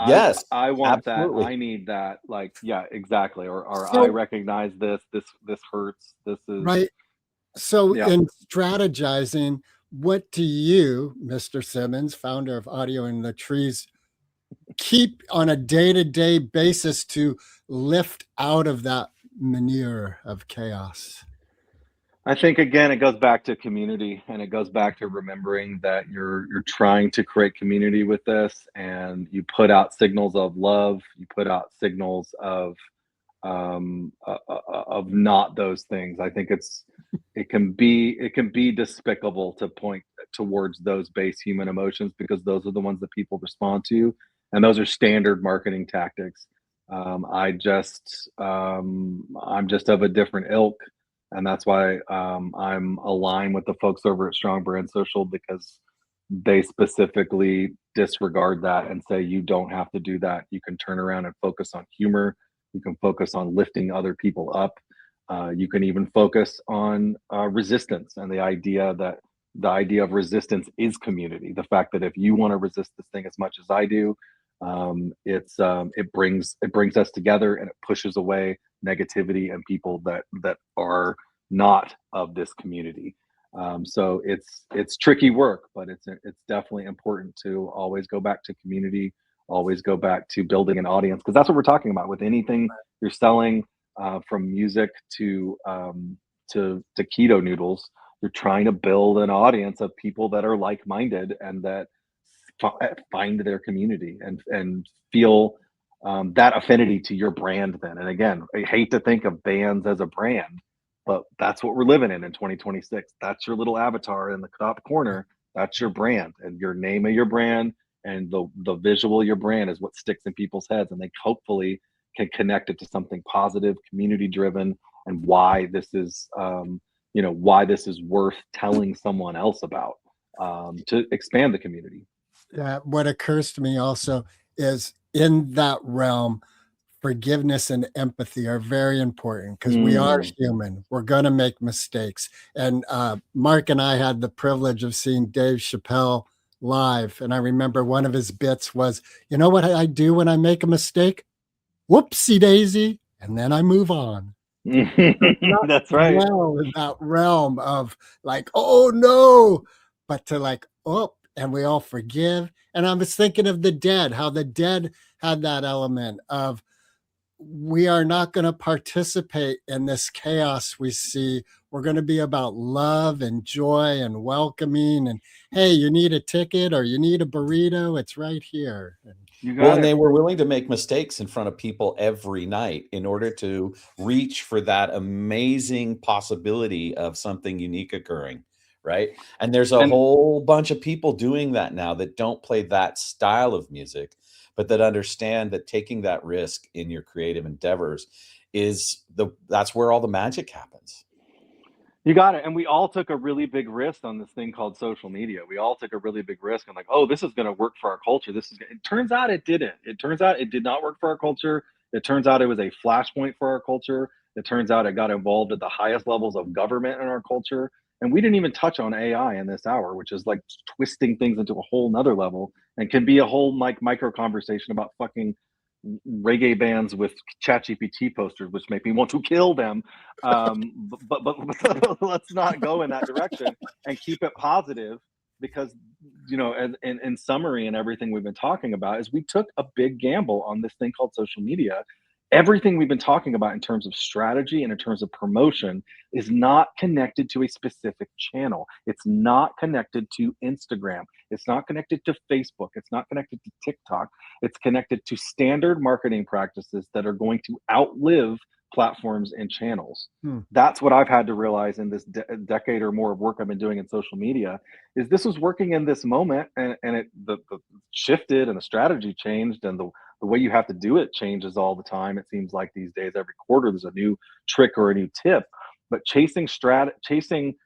Yes, I want absolutely. that. I need that. Like, yeah, exactly. Or So- I recognize this hurts. This is Right. So Yeah. in strategizing, what do you, Mr. Simmons, founder of Audio in the Trees, keep on a day-to-day basis to lift out of that manure of chaos? I think, again, it goes back to community, and it goes back to remembering that you're trying to create community with this, and you put out signals of love, you put out signals of not those things. I think it can be despicable to point towards those base human emotions, because those are the ones that people respond to, and those are standard marketing tactics. I'm just of a different ilk, and that's why I'm aligned with the folks over at Strong Brand Social, because they specifically disregard that and say, you don't have to do that. You can turn around and focus on humor. You can focus on lifting other people up. You can even focus on resistance, and the idea of resistance is community. The fact that if you want to resist this thing as much as I do, it brings us together, and it pushes away negativity and people that are not of this community. So it's tricky work, but it's definitely important to always go back to community, always go back to building an audience, because that's what we're talking about with anything you're selling, from music to keto noodles. You're trying to build an audience of people that are like-minded and that find their community and feel that affinity to your brand then. And again, I hate to think of bands as a brand, but that's what we're living in 2026. That's your little avatar in the top corner. That's your brand, and your name of your brand and the visual of your brand is what sticks in people's heads, and they hopefully can connect it to something positive, community driven, and why this is worth telling someone else about, to expand the community. What occurs to me also is, in that realm, forgiveness and empathy are very important, because we are human. We're going to make mistakes. And Mark and I had the privilege of seeing Dave Chappelle live. And I remember one of his bits was, you know what I do when I make a mistake? Whoopsie daisy. And then I move on. That's right. Well, in that realm of like, oh no, but to like, oh, and we all forgive. And I was thinking of the Dead, how the Dead had that element of, we are not going to participate in this chaos we see. We're going to be about love and joy and welcoming. And hey, you need a ticket or you need a burrito, it's right here. And they were willing to make mistakes in front of people every night in order to reach for that amazing possibility of something unique occurring. Right. And there's a whole bunch of people doing that now that don't play that style of music, but that understand that taking that risk in your creative endeavors that's where all the magic happens. You got it. And we all took a really big risk on this thing called social media. We all took a really big risk and like, oh, this is going to work for our culture. It turns out it didn't. It turns out it did not work for our culture. It turns out it was a flashpoint for our culture. It turns out it got involved at the highest levels of government in our culture. And we didn't even touch on AI in this hour, which is like twisting things into a whole nother level and can be a whole micro conversation about fucking reggae bands with ChatGPT posters, which make me want to kill them. But let's not go in that direction and keep it positive, because in summary and everything we've been talking about is we took a big gamble on this thing called social media, everything we've been talking about in terms of strategy and in terms of promotion is not connected to a specific channel. It's not connected to Instagram. It's not connected to Facebook. It's not connected to TikTok. It's connected to standard marketing practices that are going to outlive platforms and channels. That's what I've had to realize in this decade or more of work I've been doing in social media. Is this was working in this moment, and it the shifted, and the strategy changed, and the way you have to do it changes all the time. It seems like these days, every quarter there's a new trick or a new tip. But chasing the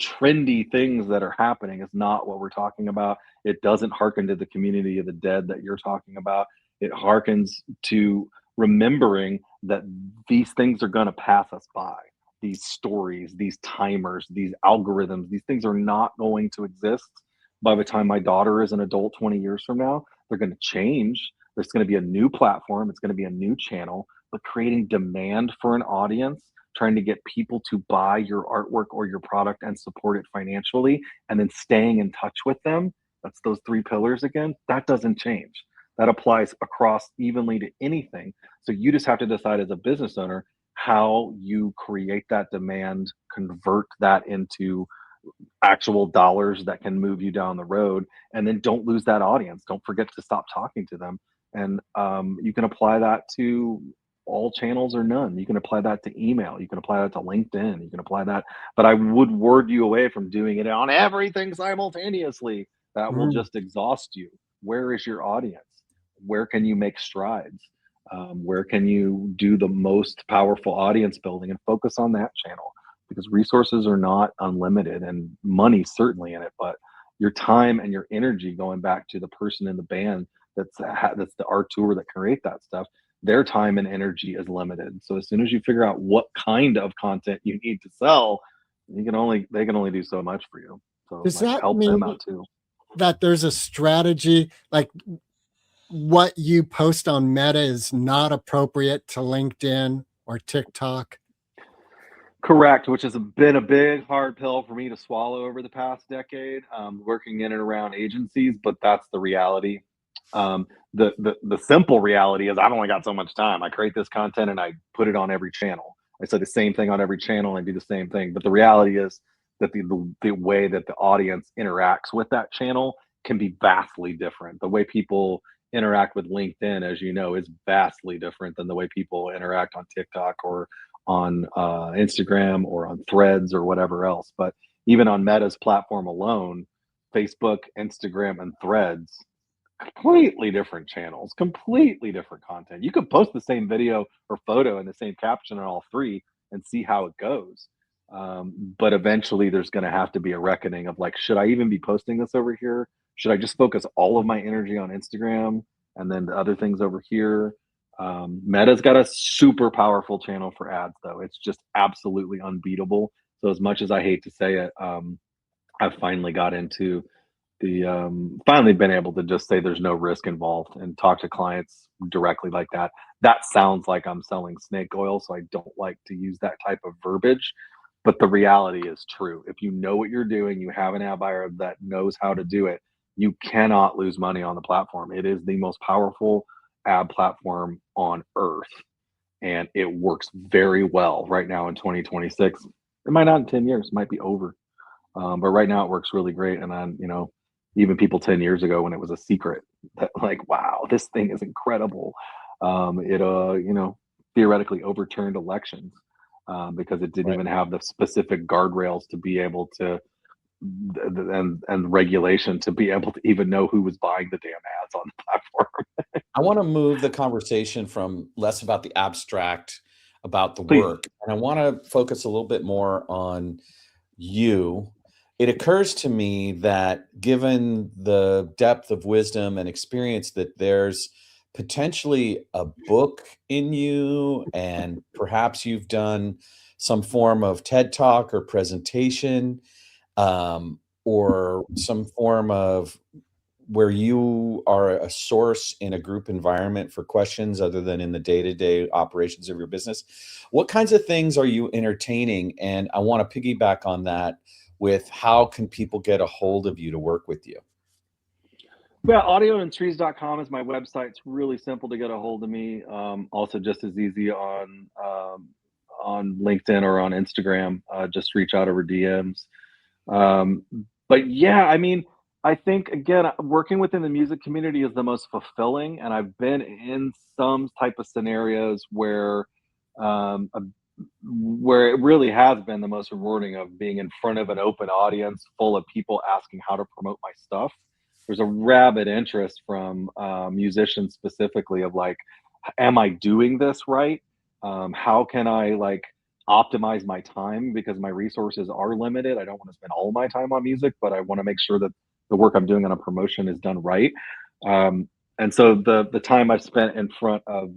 trendy things that are happening is not what we're talking about. It doesn't hearken to the community of the dead that you're talking about. It harkens to remembering that these things are going to pass us by. These stories, these timers, these algorithms, these things are not going to exist by the time my daughter is an adult 20 years from now. They're going to change. There's going to be a new platform. It's going to be a new channel, but creating demand for an audience, trying to get people to buy your artwork or your product and support it financially, and then staying in touch with them. That's those 3 pillars again. That doesn't change. That applies across evenly to anything. So you just have to decide as a business owner how you create that demand, convert that into actual dollars that can move you down the road, and then don't lose that audience. Don't forget to stop talking to them. And you can apply that to all channels or none. You can apply that to email. You can apply that to LinkedIn. You can apply that, but I would ward you away from doing it on everything simultaneously. That will just exhaust you. Where is your audience? Where can you make strides? Where can you do the most powerful audience building, and focus on that channel? Because resources are not unlimited, and money certainly in it, but your time and your energy, going back to the person in the band that's the art tour that create that stuff, their time and energy is limited. So as soon as you figure out what kind of content you need to sell, they can only do so much for you. So Does like, that help mean them out too. that there's a strategy, like what you post on Meta is not appropriate to LinkedIn or TikTok? Correct, which has been a big hard pill for me to swallow over the past decade, working in and around agencies. But that's the reality. The simple reality is I've only got so much time. I create this content and I put it on every channel. I say the same thing on every channel and do the same thing. But the reality is that the way that the audience interacts with that channel can be vastly different. The way people interact with LinkedIn, as you know, is vastly different than the way people interact on TikTok or on Instagram or on Threads or whatever else. But even on Meta's platform alone, Facebook, Instagram, and Threads, completely different channels, completely different content. You could post the same video or photo and the same caption on all 3 and see how it goes. But eventually there's going to have to be a reckoning of like, should I even be posting this over here? Should I just focus all of my energy on Instagram and then the other things over here? Meta's got a super powerful channel for ads, though. It's just absolutely unbeatable. So as much as I hate to say it, I've finally got into finally been able to just say there's no risk involved and talk to clients directly like that. That sounds like I'm selling snake oil, so I don't like to use that type of verbiage. But the reality is true. If you know what you're doing, you have an ad buyer that knows how to do it, you cannot lose money on the platform. It is the most powerful ad platform on earth, and it works very well right now in 2026. It might not in 10 years, it might be over. But right now it works really great. And I'm, even people 10 years ago when it was a secret, that like, wow, this thing is incredible. It theoretically overturned elections because it didn't even have the specific guardrails to be able to and regulation to be able to even know who was buying the damn ads on the platform. I want to move the conversation from less about the abstract, about the Please. work, and I want to focus a little bit more on you. It occurs to me that given the depth of wisdom and experience, that there's potentially a book in you, and perhaps you've done some form of TED Talk or presentation, or some form of where you are a source in a group environment for questions other than in the day-to-day operations of your business. What kinds of things are you entertaining? And I want to piggyback on that with how can people get a hold of you to work with you? Yeah, audioandtrees.com is my website. It's really simple to get a hold of me. Also, just as easy on LinkedIn or on Instagram. Just reach out over DMs. Um, but yeah, I mean, I think again, working within the music community is the most fulfilling, and I've been in some type of scenarios where it really has been the most rewarding of being in front of an open audience full of people asking how to promote my stuff. There's a rabid interest from musicians specifically of like, am I doing this right? How can I like optimize my time because my resources are limited? I don't want to spend all my time on music, but I want to make sure that the work I'm doing on a promotion is done right. And so the time I've spent in front of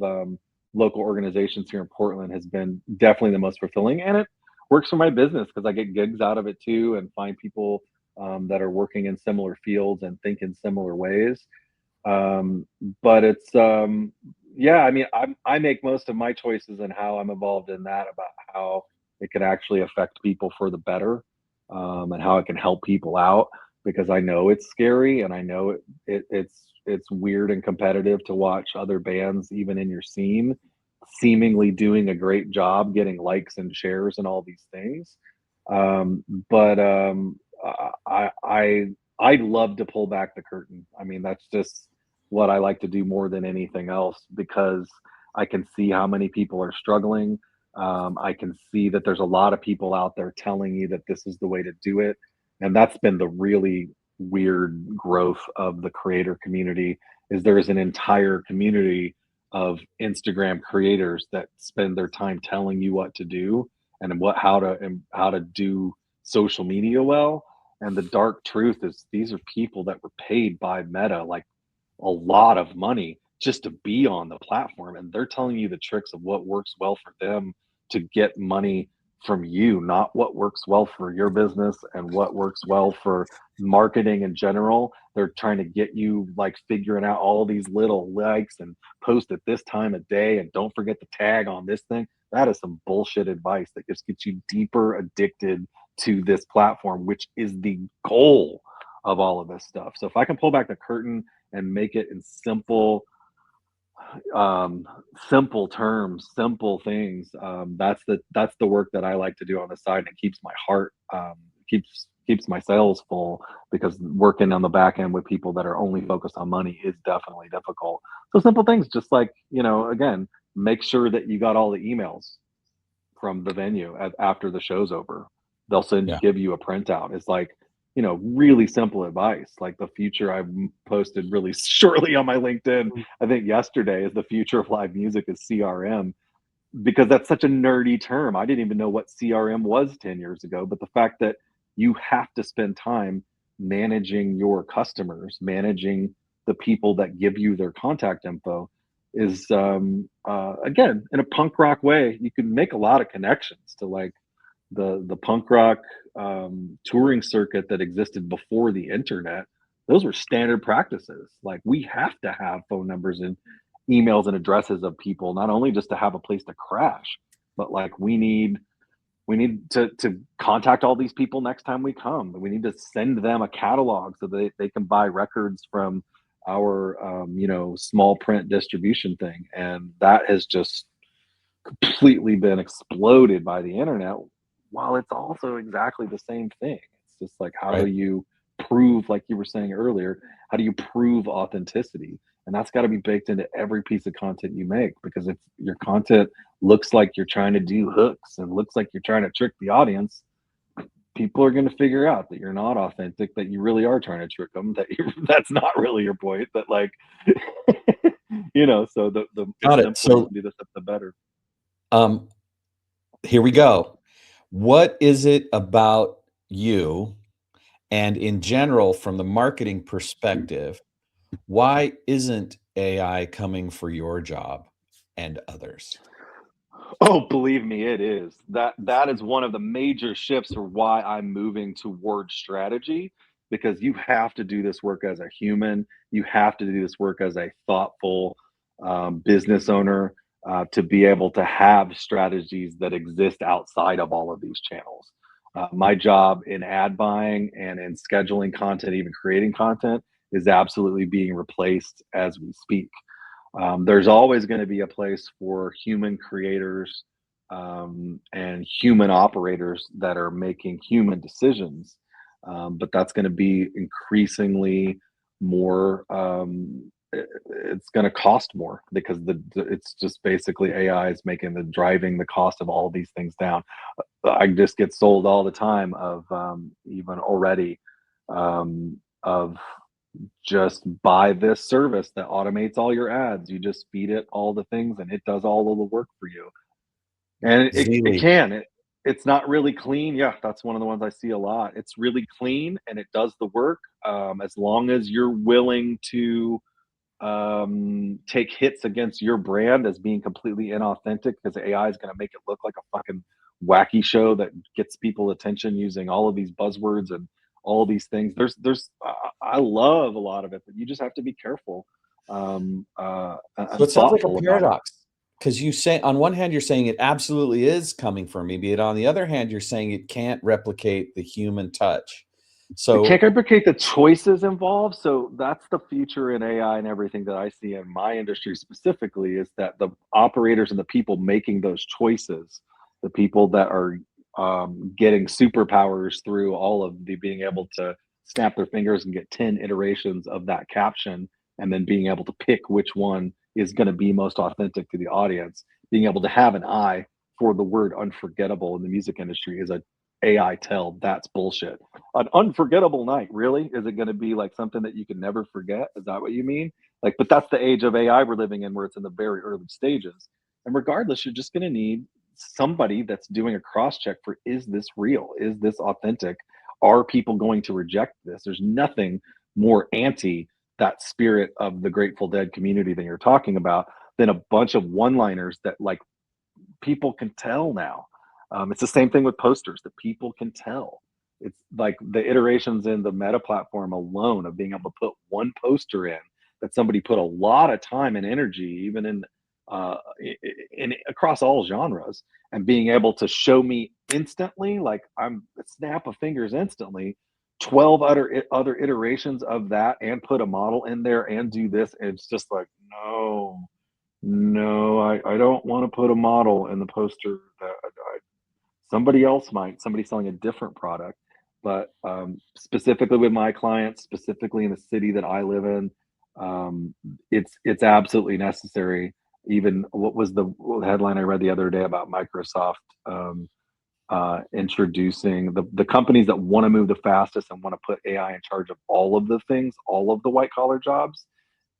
local organizations here in Portland has been definitely the most fulfilling, and it works for my business because I get gigs out of it too, and find people that are working in similar fields and think in similar ways. Um, but it's yeah, I mean, I make most of my choices and how I'm involved in that about how it can actually affect people for the better, and how it can help people out because I know it's scary and I know it's weird and competitive to watch other bands even in your scene seemingly doing a great job getting likes and shares and all these things. But I love to pull back the curtain. I mean, that's just what I like to do more than anything else because I can see how many people are struggling. I can see that there's a lot of people out there telling you that this is the way to do it. And that's been the really weird growth of the creator community is there's an entire community of Instagram creators that spend their time telling you what to do and how to do social media well. And the dark truth is these are people that were paid by Meta like a lot of money just to be on the platform, and they're telling you the tricks of what works well for them to get money from you, not what works well for your business and what works well for marketing in general. They're trying to get you like figuring out all these little likes and post at this time of day and don't forget to tag on this thing. That is some bullshit advice that just gets you deeper addicted to this platform, which is the goal of all of this stuff. So if I can pull back the curtain and make it in simple terms, simple things, that's the work that I like to do on the side, and it keeps my heart keeps my sales full because working on the back end with people that are only focused on money is definitely difficult. So simple things just like, again, make sure that you got all the emails from the venue after the show's over. They'll Yeah. give you a printout. It's like, really simple advice. Like the future I posted really shortly on my LinkedIn, I think yesterday, is the future of live music is CRM, because that's such a nerdy term. I didn't even know what CRM was 10 years ago, but the fact that you have to spend time managing your customers, managing the people that give you their contact info is again, in a punk rock way, you can make a lot of connections to like the punk rock touring circuit that existed before the internet. Those were standard practices. Like we have to have phone numbers and emails and addresses of people, not only just to have a place to crash, but like we need to contact all these people next time we come. We need to send them a catalog so they can buy records from our small print distribution thing. And that has just completely been exploded by the internet, while it's also exactly the same thing. It's just like, how do Right. you prove, like you were saying earlier, how do you prove authenticity? And that's got to be baked into every piece of content you make, because if your content looks like you're trying to do hooks and looks like you're trying to trick the audience, people are going to figure out that you're not authentic, that you really are trying to trick them, that that's not really your point, that like so the Got it. simpler you So can do this, the better. um, here we go. What is it about you and in general, from the marketing perspective, why isn't AI coming for your job and others? Oh, believe me, it is. That is one of the major shifts for why I'm moving towards strategy, because you have to do this work as a human. You have to do this work as a thoughtful business owner to be able to have strategies that exist outside of all of these channels. My job in ad buying and in scheduling content, even creating content, is absolutely being replaced as we speak. There's always going to be a place for human creators and human operators that are making human decisions, but that's going to be increasingly more. It's going to cost more because it's just basically AI is making driving the cost of all these things down. I just get sold all the time of even already of just buy this service that automates all your ads. You just feed it all the things and it does all of the work for you. And it Zeely. can. It's not really clean. Yeah, that's one of the ones I see a lot. It's really clean and it does the work as long as you're willing to take hits against your brand as being completely inauthentic, because AI is going to make it look like a fucking wacky show that gets people attention using all of these buzzwords and all these things. I love a lot of it, but you just have to be careful So and it sounds like a thoughtful about it. paradox because you say on one hand you're saying it absolutely is coming from me, but on the other hand you're saying it can't replicate the human touch. It So can't replicate the choices involved. So that's the future in AI and everything that I see in my industry specifically, is that the operators and the people making those choices, the people that are getting superpowers through all of the being able to snap their fingers and get 10 iterations of that caption, and then being able to pick which one is going to be most authentic to the audience, being able to have an eye for the word unforgettable in the music industry is a AI tell. That's bullshit. An unforgettable night, really? Is it going to be like something that you can never forget? Is that what you mean? Like, but that's the age of AI we're living in, where it's in the very early stages. And regardless, you're just going to need somebody that's doing a cross check for, is this real? Is this authentic? Are people going to reject this? There's nothing more anti that spirit of the Grateful Dead community that you're talking about than a bunch of one-liners that like people can tell now. It's the same thing with posters that people can tell. It's like the iterations in the Meta platform alone of being able to put one poster in that somebody put a lot of time and energy, even in across all genres, and being able to show me instantly, like I'm a snap of fingers instantly, 12 other iterations of that, and put a model in there and do this. And it's just like, no, I don't want to put a model in the poster that somebody else might, somebody selling a different product. But specifically with my clients, specifically in the city that I live in, it's absolutely necessary. Even what was the headline I read the other day about Microsoft introducing the companies that want to move the fastest and want to put AI in charge of all of the things, all of the white collar jobs,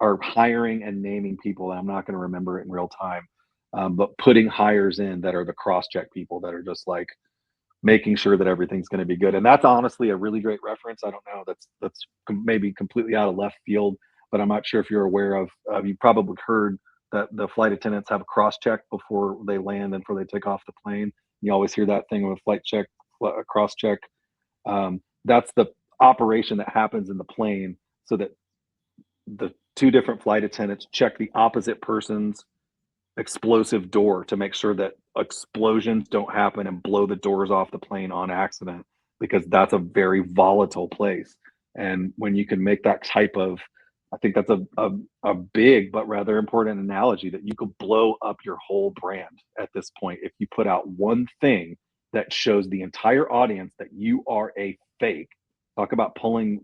are hiring and naming people. I'm not going to remember it in real time, but putting hires in that are the cross check people that are just like making sure that everything's going to be good. And that's honestly a really great reference. I don't know, that's maybe completely out of left field, but I'm not sure if you're aware of. You probably heard that the flight attendants have a cross check before they land and before they take off the plane. You always hear that thing with flight check, cross check. That's the operation that happens in the plane, so that the two different flight attendants check the opposite person's explosive door to make sure that explosions don't happen and blow the doors off the plane on accident, because that's a very volatile place. And when you can make that type of, I think that's a big but rather important analogy, that you could blow up your whole brand at this point if you put out one thing that shows the entire audience that you are a fake. Talk about pulling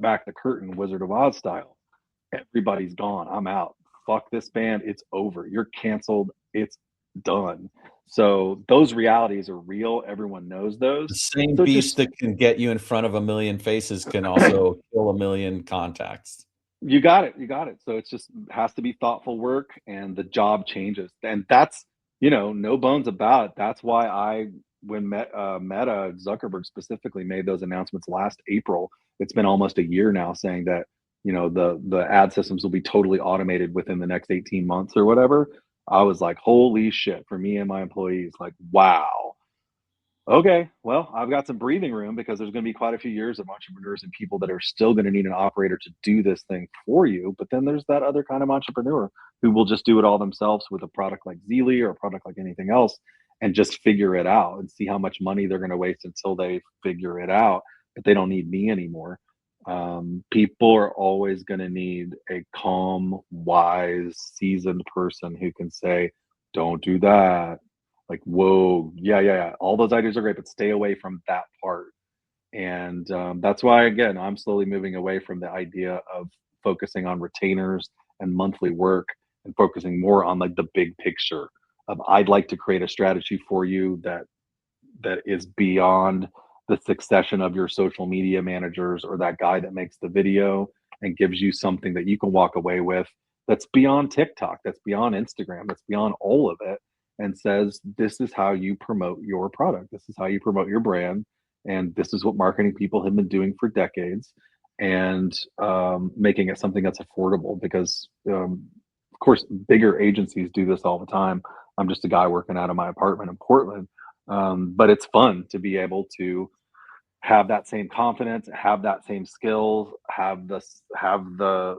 back the curtain, Wizard of Oz style. Everybody's gone. I'm out. Fuck this band. It's over. You're canceled. It's done. So those realities are real. Everyone knows the those. same So beast just that can get you in front of a million faces can also kill a million contacts. you got it. You got it. So it's just has to be thoughtful work, and the job changes. And that's, no bones about it. That's why when Meta, Zuckerberg specifically, made those announcements last April, it's been almost a year now, saying that, the ad systems will be totally automated within the next 18 months or whatever. I was like, holy shit, for me and my employees, like, wow. Okay, well, I've got some breathing room, because there's going to be quite a few years of entrepreneurs and people that are still going to need an operator to do this thing for you. But then there's that other kind of entrepreneur who will just do it all themselves with a product like Zeely or a product like anything else, and just figure it out and see how much money they're going to waste until they figure it out. But they don't need me anymore. People are always going to need a calm, wise, seasoned person who can say, don't do that. Like, whoa, yeah. All those ideas are great, but stay away from that part. And that's why, again, I'm slowly moving away from the idea of focusing on retainers and monthly work and focusing more on like the big picture of I'd like to create a strategy for you that is beyond the succession of your social media managers or that guy that makes the video and gives you something that you can walk away with that's beyond TikTok, that's beyond Instagram, that's beyond all of it, and says, this is how you promote your product. This is how you promote your brand. And this is what marketing people have been doing for decades, and making it something that's affordable because, of course, bigger agencies do this all the time. I'm just a guy working out of my apartment in Portland. But it's fun to be able to have that same confidence, have that same skills, have the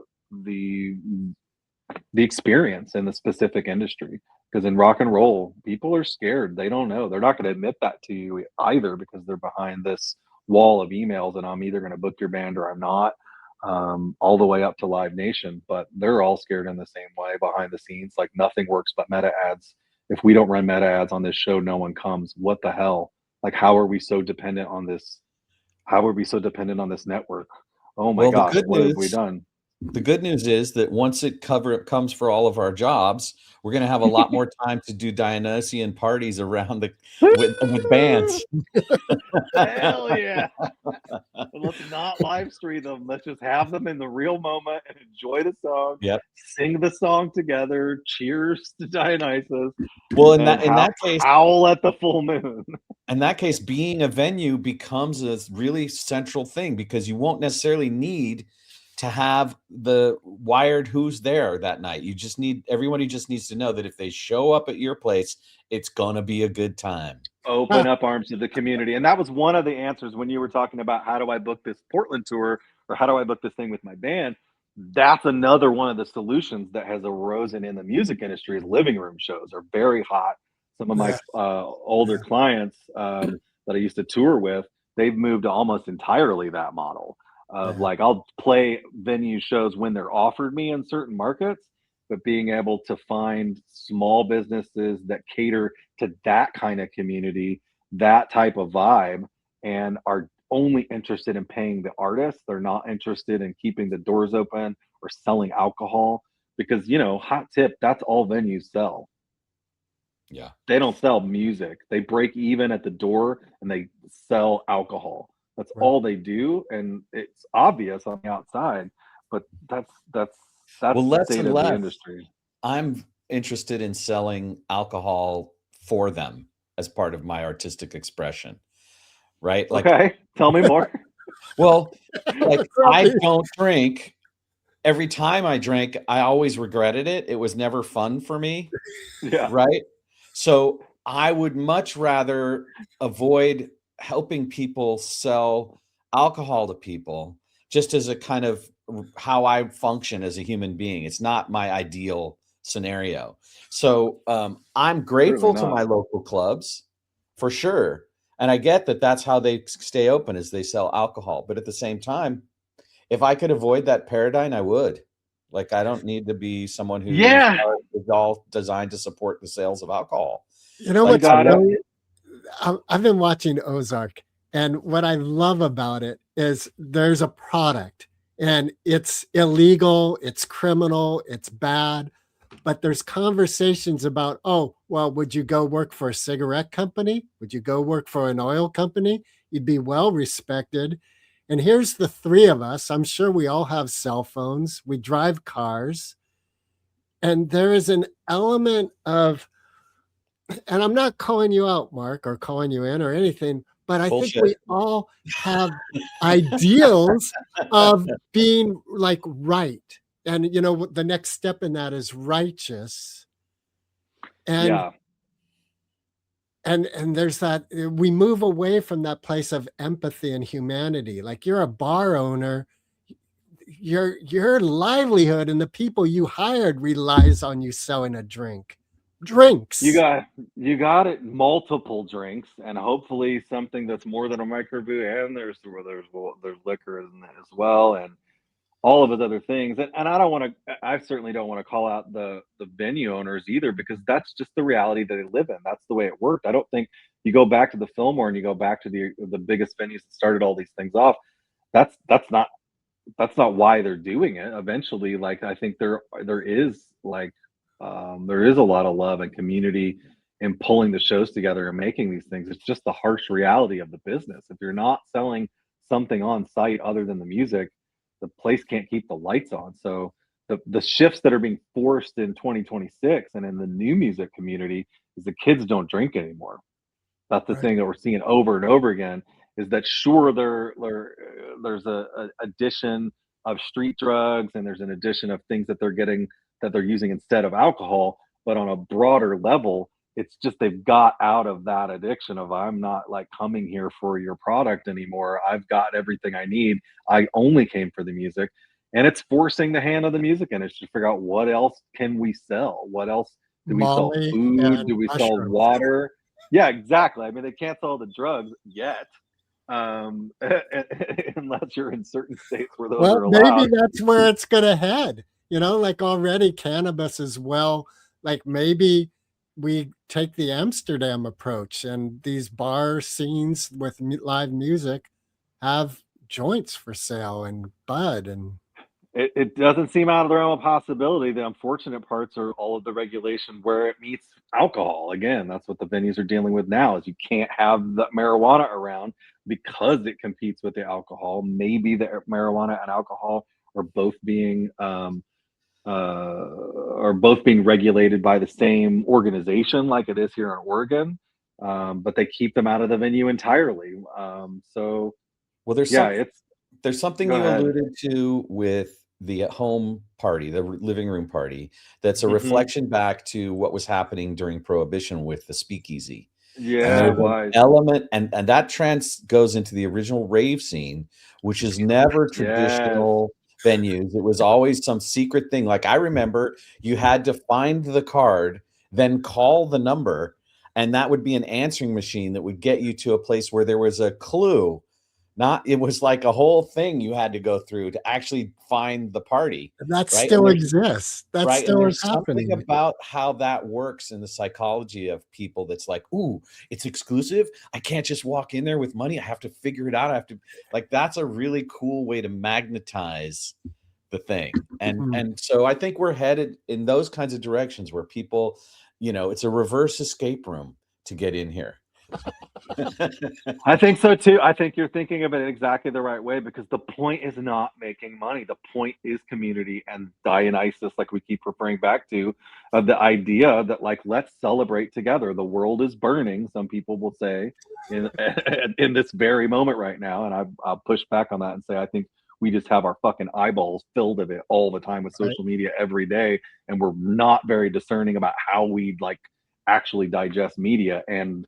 experience in the specific industry. Because in rock and roll, people are scared. They don't know. They're not going to admit that to you either because they're behind this wall of emails and I'm either going to book your band or I'm not, all the way up to Live Nation. But they're all scared in the same way behind the scenes. Like nothing works but meta ads. If we don't run meta ads on this show, no one comes. What the hell? Like, how are we so dependent on this? How are we so dependent on this network? Oh my Well, gosh, what have we done? the good news is that once it comes for all of our jobs, we're going to have a lot more time to do Dionysian parties around with bands. Hell yeah. Let's not live stream them. Let's just have them in the real moment and enjoy the song. Yep. Sing the song together. Cheers to Dionysus. Well, in that case, howl at the full moon. In that case, being a venue becomes a really central thing because you won't necessarily need to have the wired who's there that night. Everybody just needs to know that if they show up at your place, it's going to be a good time. Open up arms to the community. And that was one of the answers when you were talking about how do I book this Portland tour or how do I book this thing with my band? That's another one of the solutions that has arisen in the music industry is living room shows are very hot. Some of my older clients that I used to tour with, they've moved to almost entirely that model of like, I'll play venue shows when they're offered me in certain markets, but being able to find small businesses that cater to that kind of community, that type of vibe, and are only interested in paying the artist. They're not interested in keeping the doors open or selling alcohol because, hot tip, that's all venues sell. Yeah. They don't sell music. They break even at the door and they sell alcohol. That's all they do. And it's obvious on the outside, but that's the state of the industry. I'm interested in selling alcohol for them as part of my artistic expression. Right? Like, okay, tell me more. Well, like I don't drink. Every time I drank, I always regretted it. It was never fun for me. Yeah. Right. So I would much rather avoid helping people sell alcohol to people just as a kind of how I function as a human being. It's not my ideal scenario. So I'm grateful to my local clubs for sure. And I get that that's how they stay open is they sell alcohol. But at the same time, if I could avoid that paradigm, I would. Like, I don't need to be someone who is all designed to support the sales of alcohol. You know what's I've been watching Ozark, and what I love about it is there's a product, and it's illegal, it's criminal, it's bad, but there's conversations about, oh, well, would you go work for a cigarette company? Would you go work for an oil company? You'd be well respected. And here's the three of us. I'm sure we all have cell phones. We drive cars. And there is an element of, and I'm not calling you out, Mark, or calling you in or anything, but I think we all have ideals of being like right. And, the next step in that is righteous. And And there's that, we move away from that place of empathy and humanity. Like you're a bar owner, your livelihood and the people you hired relies on you selling a drink. drinks. You got it. Multiple drinks, and hopefully something that's more than a microbrew. And there's liquor in it as well, and all of his other things. And I don't want to. I certainly don't want to call out the venue owners either, because that's just the reality that they live in. That's the way it worked. I don't think you go back to the Fillmore and you go back to the biggest venues that started all these things off. That's not why they're doing it. Eventually, like, I think there is like there is a lot of love and community in pulling the shows together and making these things. It's just the harsh reality of the business. If you're not selling something on site other than the music, the place can't keep the lights on. So the shifts that are being forced in 2026 and in the new music community is the kids don't drink anymore. That's the Right. thing that we're seeing over and over again, is that sure there's a addition of street drugs, and there's an addition of things that they're using instead of alcohol, but on a broader level, it's just they've got out of that addiction of, I'm not like coming here for your product anymore. I've got everything I need. I only came for the music. And it's forcing the hand of the music industry to figure out, what else can we sell? What else do we sell? Molly Food? Do and we sell mushrooms. water? Yeah, exactly. I mean, they can't sell the drugs yet, unless you're in certain states where those Well, are allowed. maybe that's where it's going to head. Like already cannabis as well. Like maybe we take the Amsterdam approach, and these bar scenes with live music have joints for sale and bud. And It doesn't seem out of the realm of possibility. The unfortunate parts are all of the regulation where it meets alcohol. Again, that's what the venues are dealing with now, is you can't have the marijuana around because it competes with the alcohol. Maybe the marijuana and alcohol are both being regulated by the same organization, like it is here in Oregon, but they keep them out of the venue entirely. So Well, yeah, there's something go you ahead. alluded to with the home party, the living room party, that's a Mhm. reflection back to what was happening during Prohibition with the speakeasy. And Yeah, there's it an was. element, and that trans goes into the original rave scene, which is never Yes. traditional venues. It was always some secret thing. Like, I remember you had to find the card, then call the number, and that would be an answering machine that would get you to a place where there was a clue. Not It was like a whole thing you had to go through to actually find the party, that right? And still there's exists. That Right, and still is there's something happening. about how that works in the psychology of people that's like, "Ooh, it's exclusive. I can't just walk in there with money. I have to figure it out. I have to," like, that's a really cool way to magnetize the thing. And Mm. and so I think we're headed in those kinds of directions where people, it's a reverse escape room to get in here. I think so too. I think you're thinking of it exactly the right way, because the point is not making money. The point is community and Dionysus, like we keep referring back to, of the idea that, like, let's celebrate together. The world is burning, some people will say, in in this very moment right now. And I'll push back on that and say, I think we just have our fucking eyeballs filled of it all the time with Right. social media every day, and we're not very discerning about how we like actually digest media. And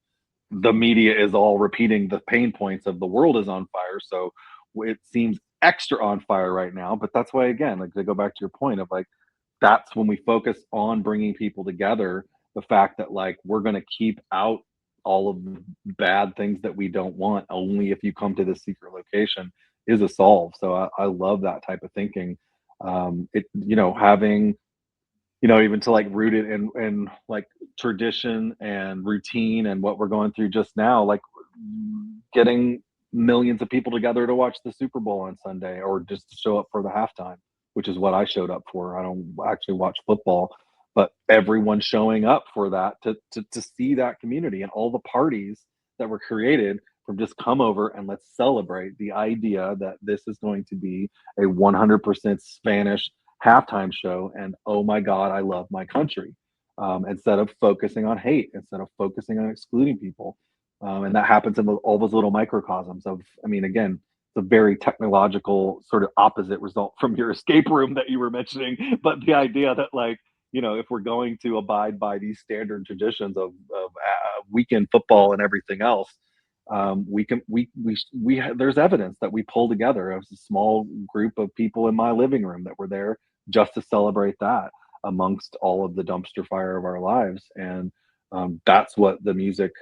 the media is all repeating the pain points of the world is on fire. So it seems extra on fire right now. But that's why, again, like, to go back to your point of, like, that's when we focus on bringing people together. The fact that, like, we're going to keep out all of the bad things that we don't want, only if you come to this secret location, is a solve. So I love that type of thinking. Having, even to, like, root it in like tradition and routine, and what we're going through just now, like getting millions of people together to watch the Super Bowl on Sunday, or just to show up for the halftime, which is what I showed up for. I don't actually watch football, but everyone showing up for that, to see that community and all the parties that were created from just come over and let's celebrate the idea that this is going to be a 100% Spanish halftime show, and oh my god, I love my country, instead of focusing on hate, instead of focusing on excluding people. And that happens in all those little microcosms of, I mean, again, it's a very technological sort of opposite result from your escape room that you were mentioning, but the idea that, like, if we're going to abide by these standard traditions of weekend football and everything else, we can we there's evidence that we pull together as a small group of people in my living room that were there just to celebrate that. amongst all of the dumpster fire of our lives. And that's what the music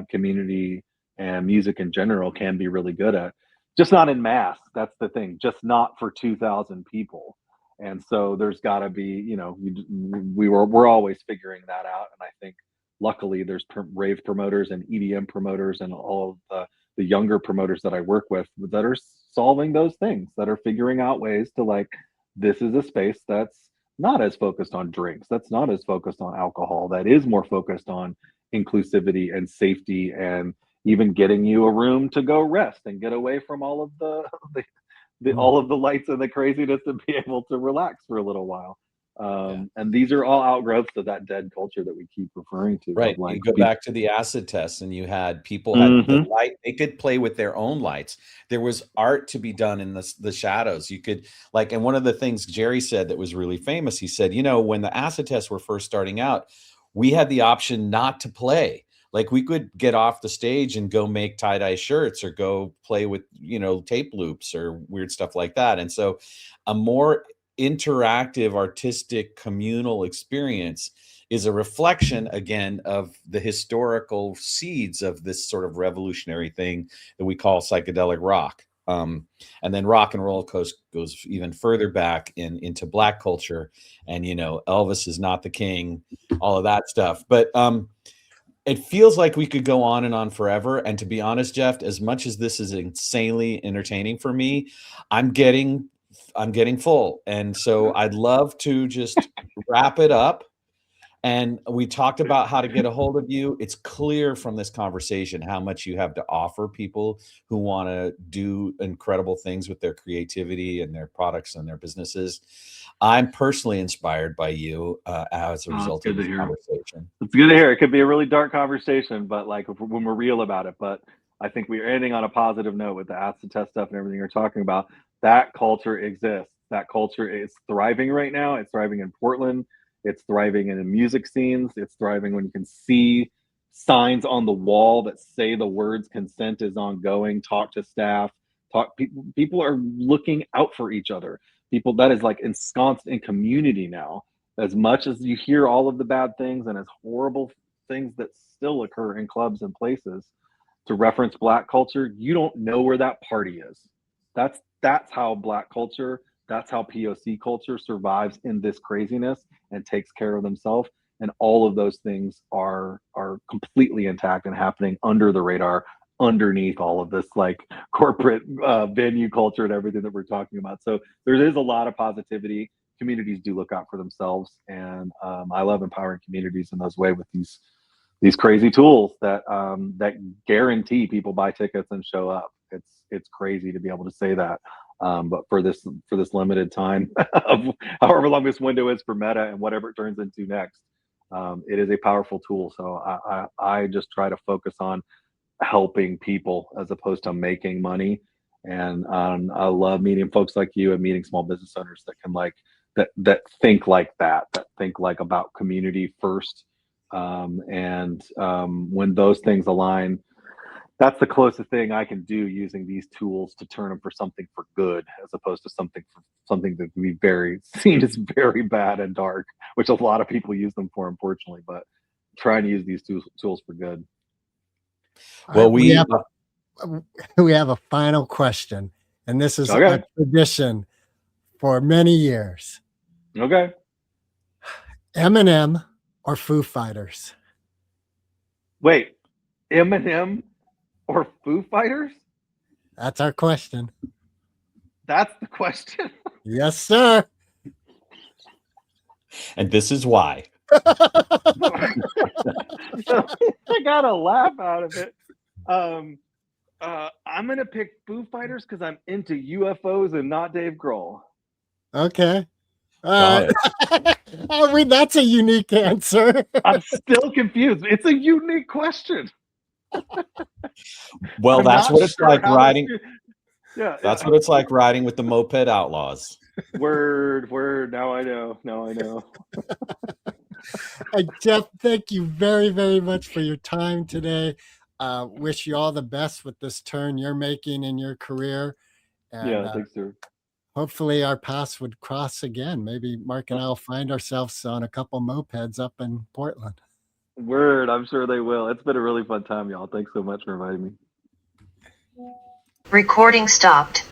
community and music in general can be really good at. Just not in mass. That's the thing. Just not for 2,000 people. And so there's got to be, we're always figuring that out. And I think luckily there's rave promoters and EDM promoters and all of the younger promoters that I work with that are solving those things, that are figuring out ways to like, this is a space that's not as focused on drinks, that's not as focused on alcohol, that is more focused on inclusivity and safety, and even getting you a room to go rest and get away from all of all of the lights and the craziness, and be able to relax for a little while. And these are all outgrowths of that dead culture that we keep referring to. Right. Like, you go back to the acid test, and you had people had the light, they could play with their own lights. There was art to be done in the shadows. You could like, and one of the things Jerry said that was really famous, he said, when the acid tests were first starting out, we had the option not to play. Like we could get off the stage and go make tie-dye shirts or go play with, tape loops or weird stuff like that. And so a more interactive, artistic, communal experience is a reflection, again, of the historical seeds of this sort of revolutionary thing that we call psychedelic rock. And then rock and roll goes even further back into Black culture. And, Elvis is not the king, all of that stuff. But it feels like we could go on and on forever. And to be honest, Jeff, as much as this is insanely entertaining for me, I'm getting full. And so I'd love to just wrap it up. And we talked about how to get a hold of you. It's clear from this conversation how much you have to offer people who want to do incredible things with their creativity and their products and their businesses. I'm personally inspired by you as a result of this conversation. It's good to hear. It could be a really dark conversation, but like when we're real about it. But I think we're ending on a positive note with the acid test stuff and everything you're talking about. That culture exists. That culture is thriving right now. It's thriving in Portland. It's thriving in the music scenes. It's thriving when you can see signs on the wall that say the words consent is ongoing, talk to staff, people are looking out for each other. People, that is like ensconced in community now. As much as you hear all of the bad things and as horrible things that still occur in clubs and places, to reference Black culture, you don't know where that party is. That's how Black culture, that's how POC culture survives in this craziness and takes care of themselves. And all of those things are completely intact and happening under the radar, underneath all of this like corporate venue culture and everything that we're talking about. So there is a lot of positivity. Communities do look out for themselves, and I love empowering communities in those ways with these crazy tools that guarantee people buy tickets and show up. It's crazy to be able to say that. But for this limited time of however long this window is for Meta and whatever it turns into next, it is a powerful tool. So I just try to focus on helping people as opposed to making money. And I love meeting folks like you and meeting small business owners that can that think like that think like about community first. When those things align, that's the closest thing I can do using these tools to turn them for something for good, as opposed to something that can be seen as very bad and dark, which a lot of people use them for, unfortunately. But trying to use these tools for good. Well, we have a final question, and this is a tradition for many years. Okay. Eminem or Foo Fighters? Wait, Eminem or Foo Fighters? That's our question. That's the question? Yes, sir. And this is why. I got a laugh out of it. I'm going to pick Foo Fighters because I'm into UFOs and not Dave Grohl. Okay. That's a unique answer. I'm still confused. It's a unique question. Well, that's what it's like riding. That's what it's like riding with the Moped Outlaws. Word. Now I know. Jeff, thank you very, very much for your time today. Wish you all the best with this turn you're making in your career. And, thanks, sir. hopefully our paths would cross again. Maybe Mark and I will find ourselves on a couple mopeds up in Portland. Word, I'm sure they will. It's been a really fun time, y'all. Thanks so much for inviting me. Recording stopped.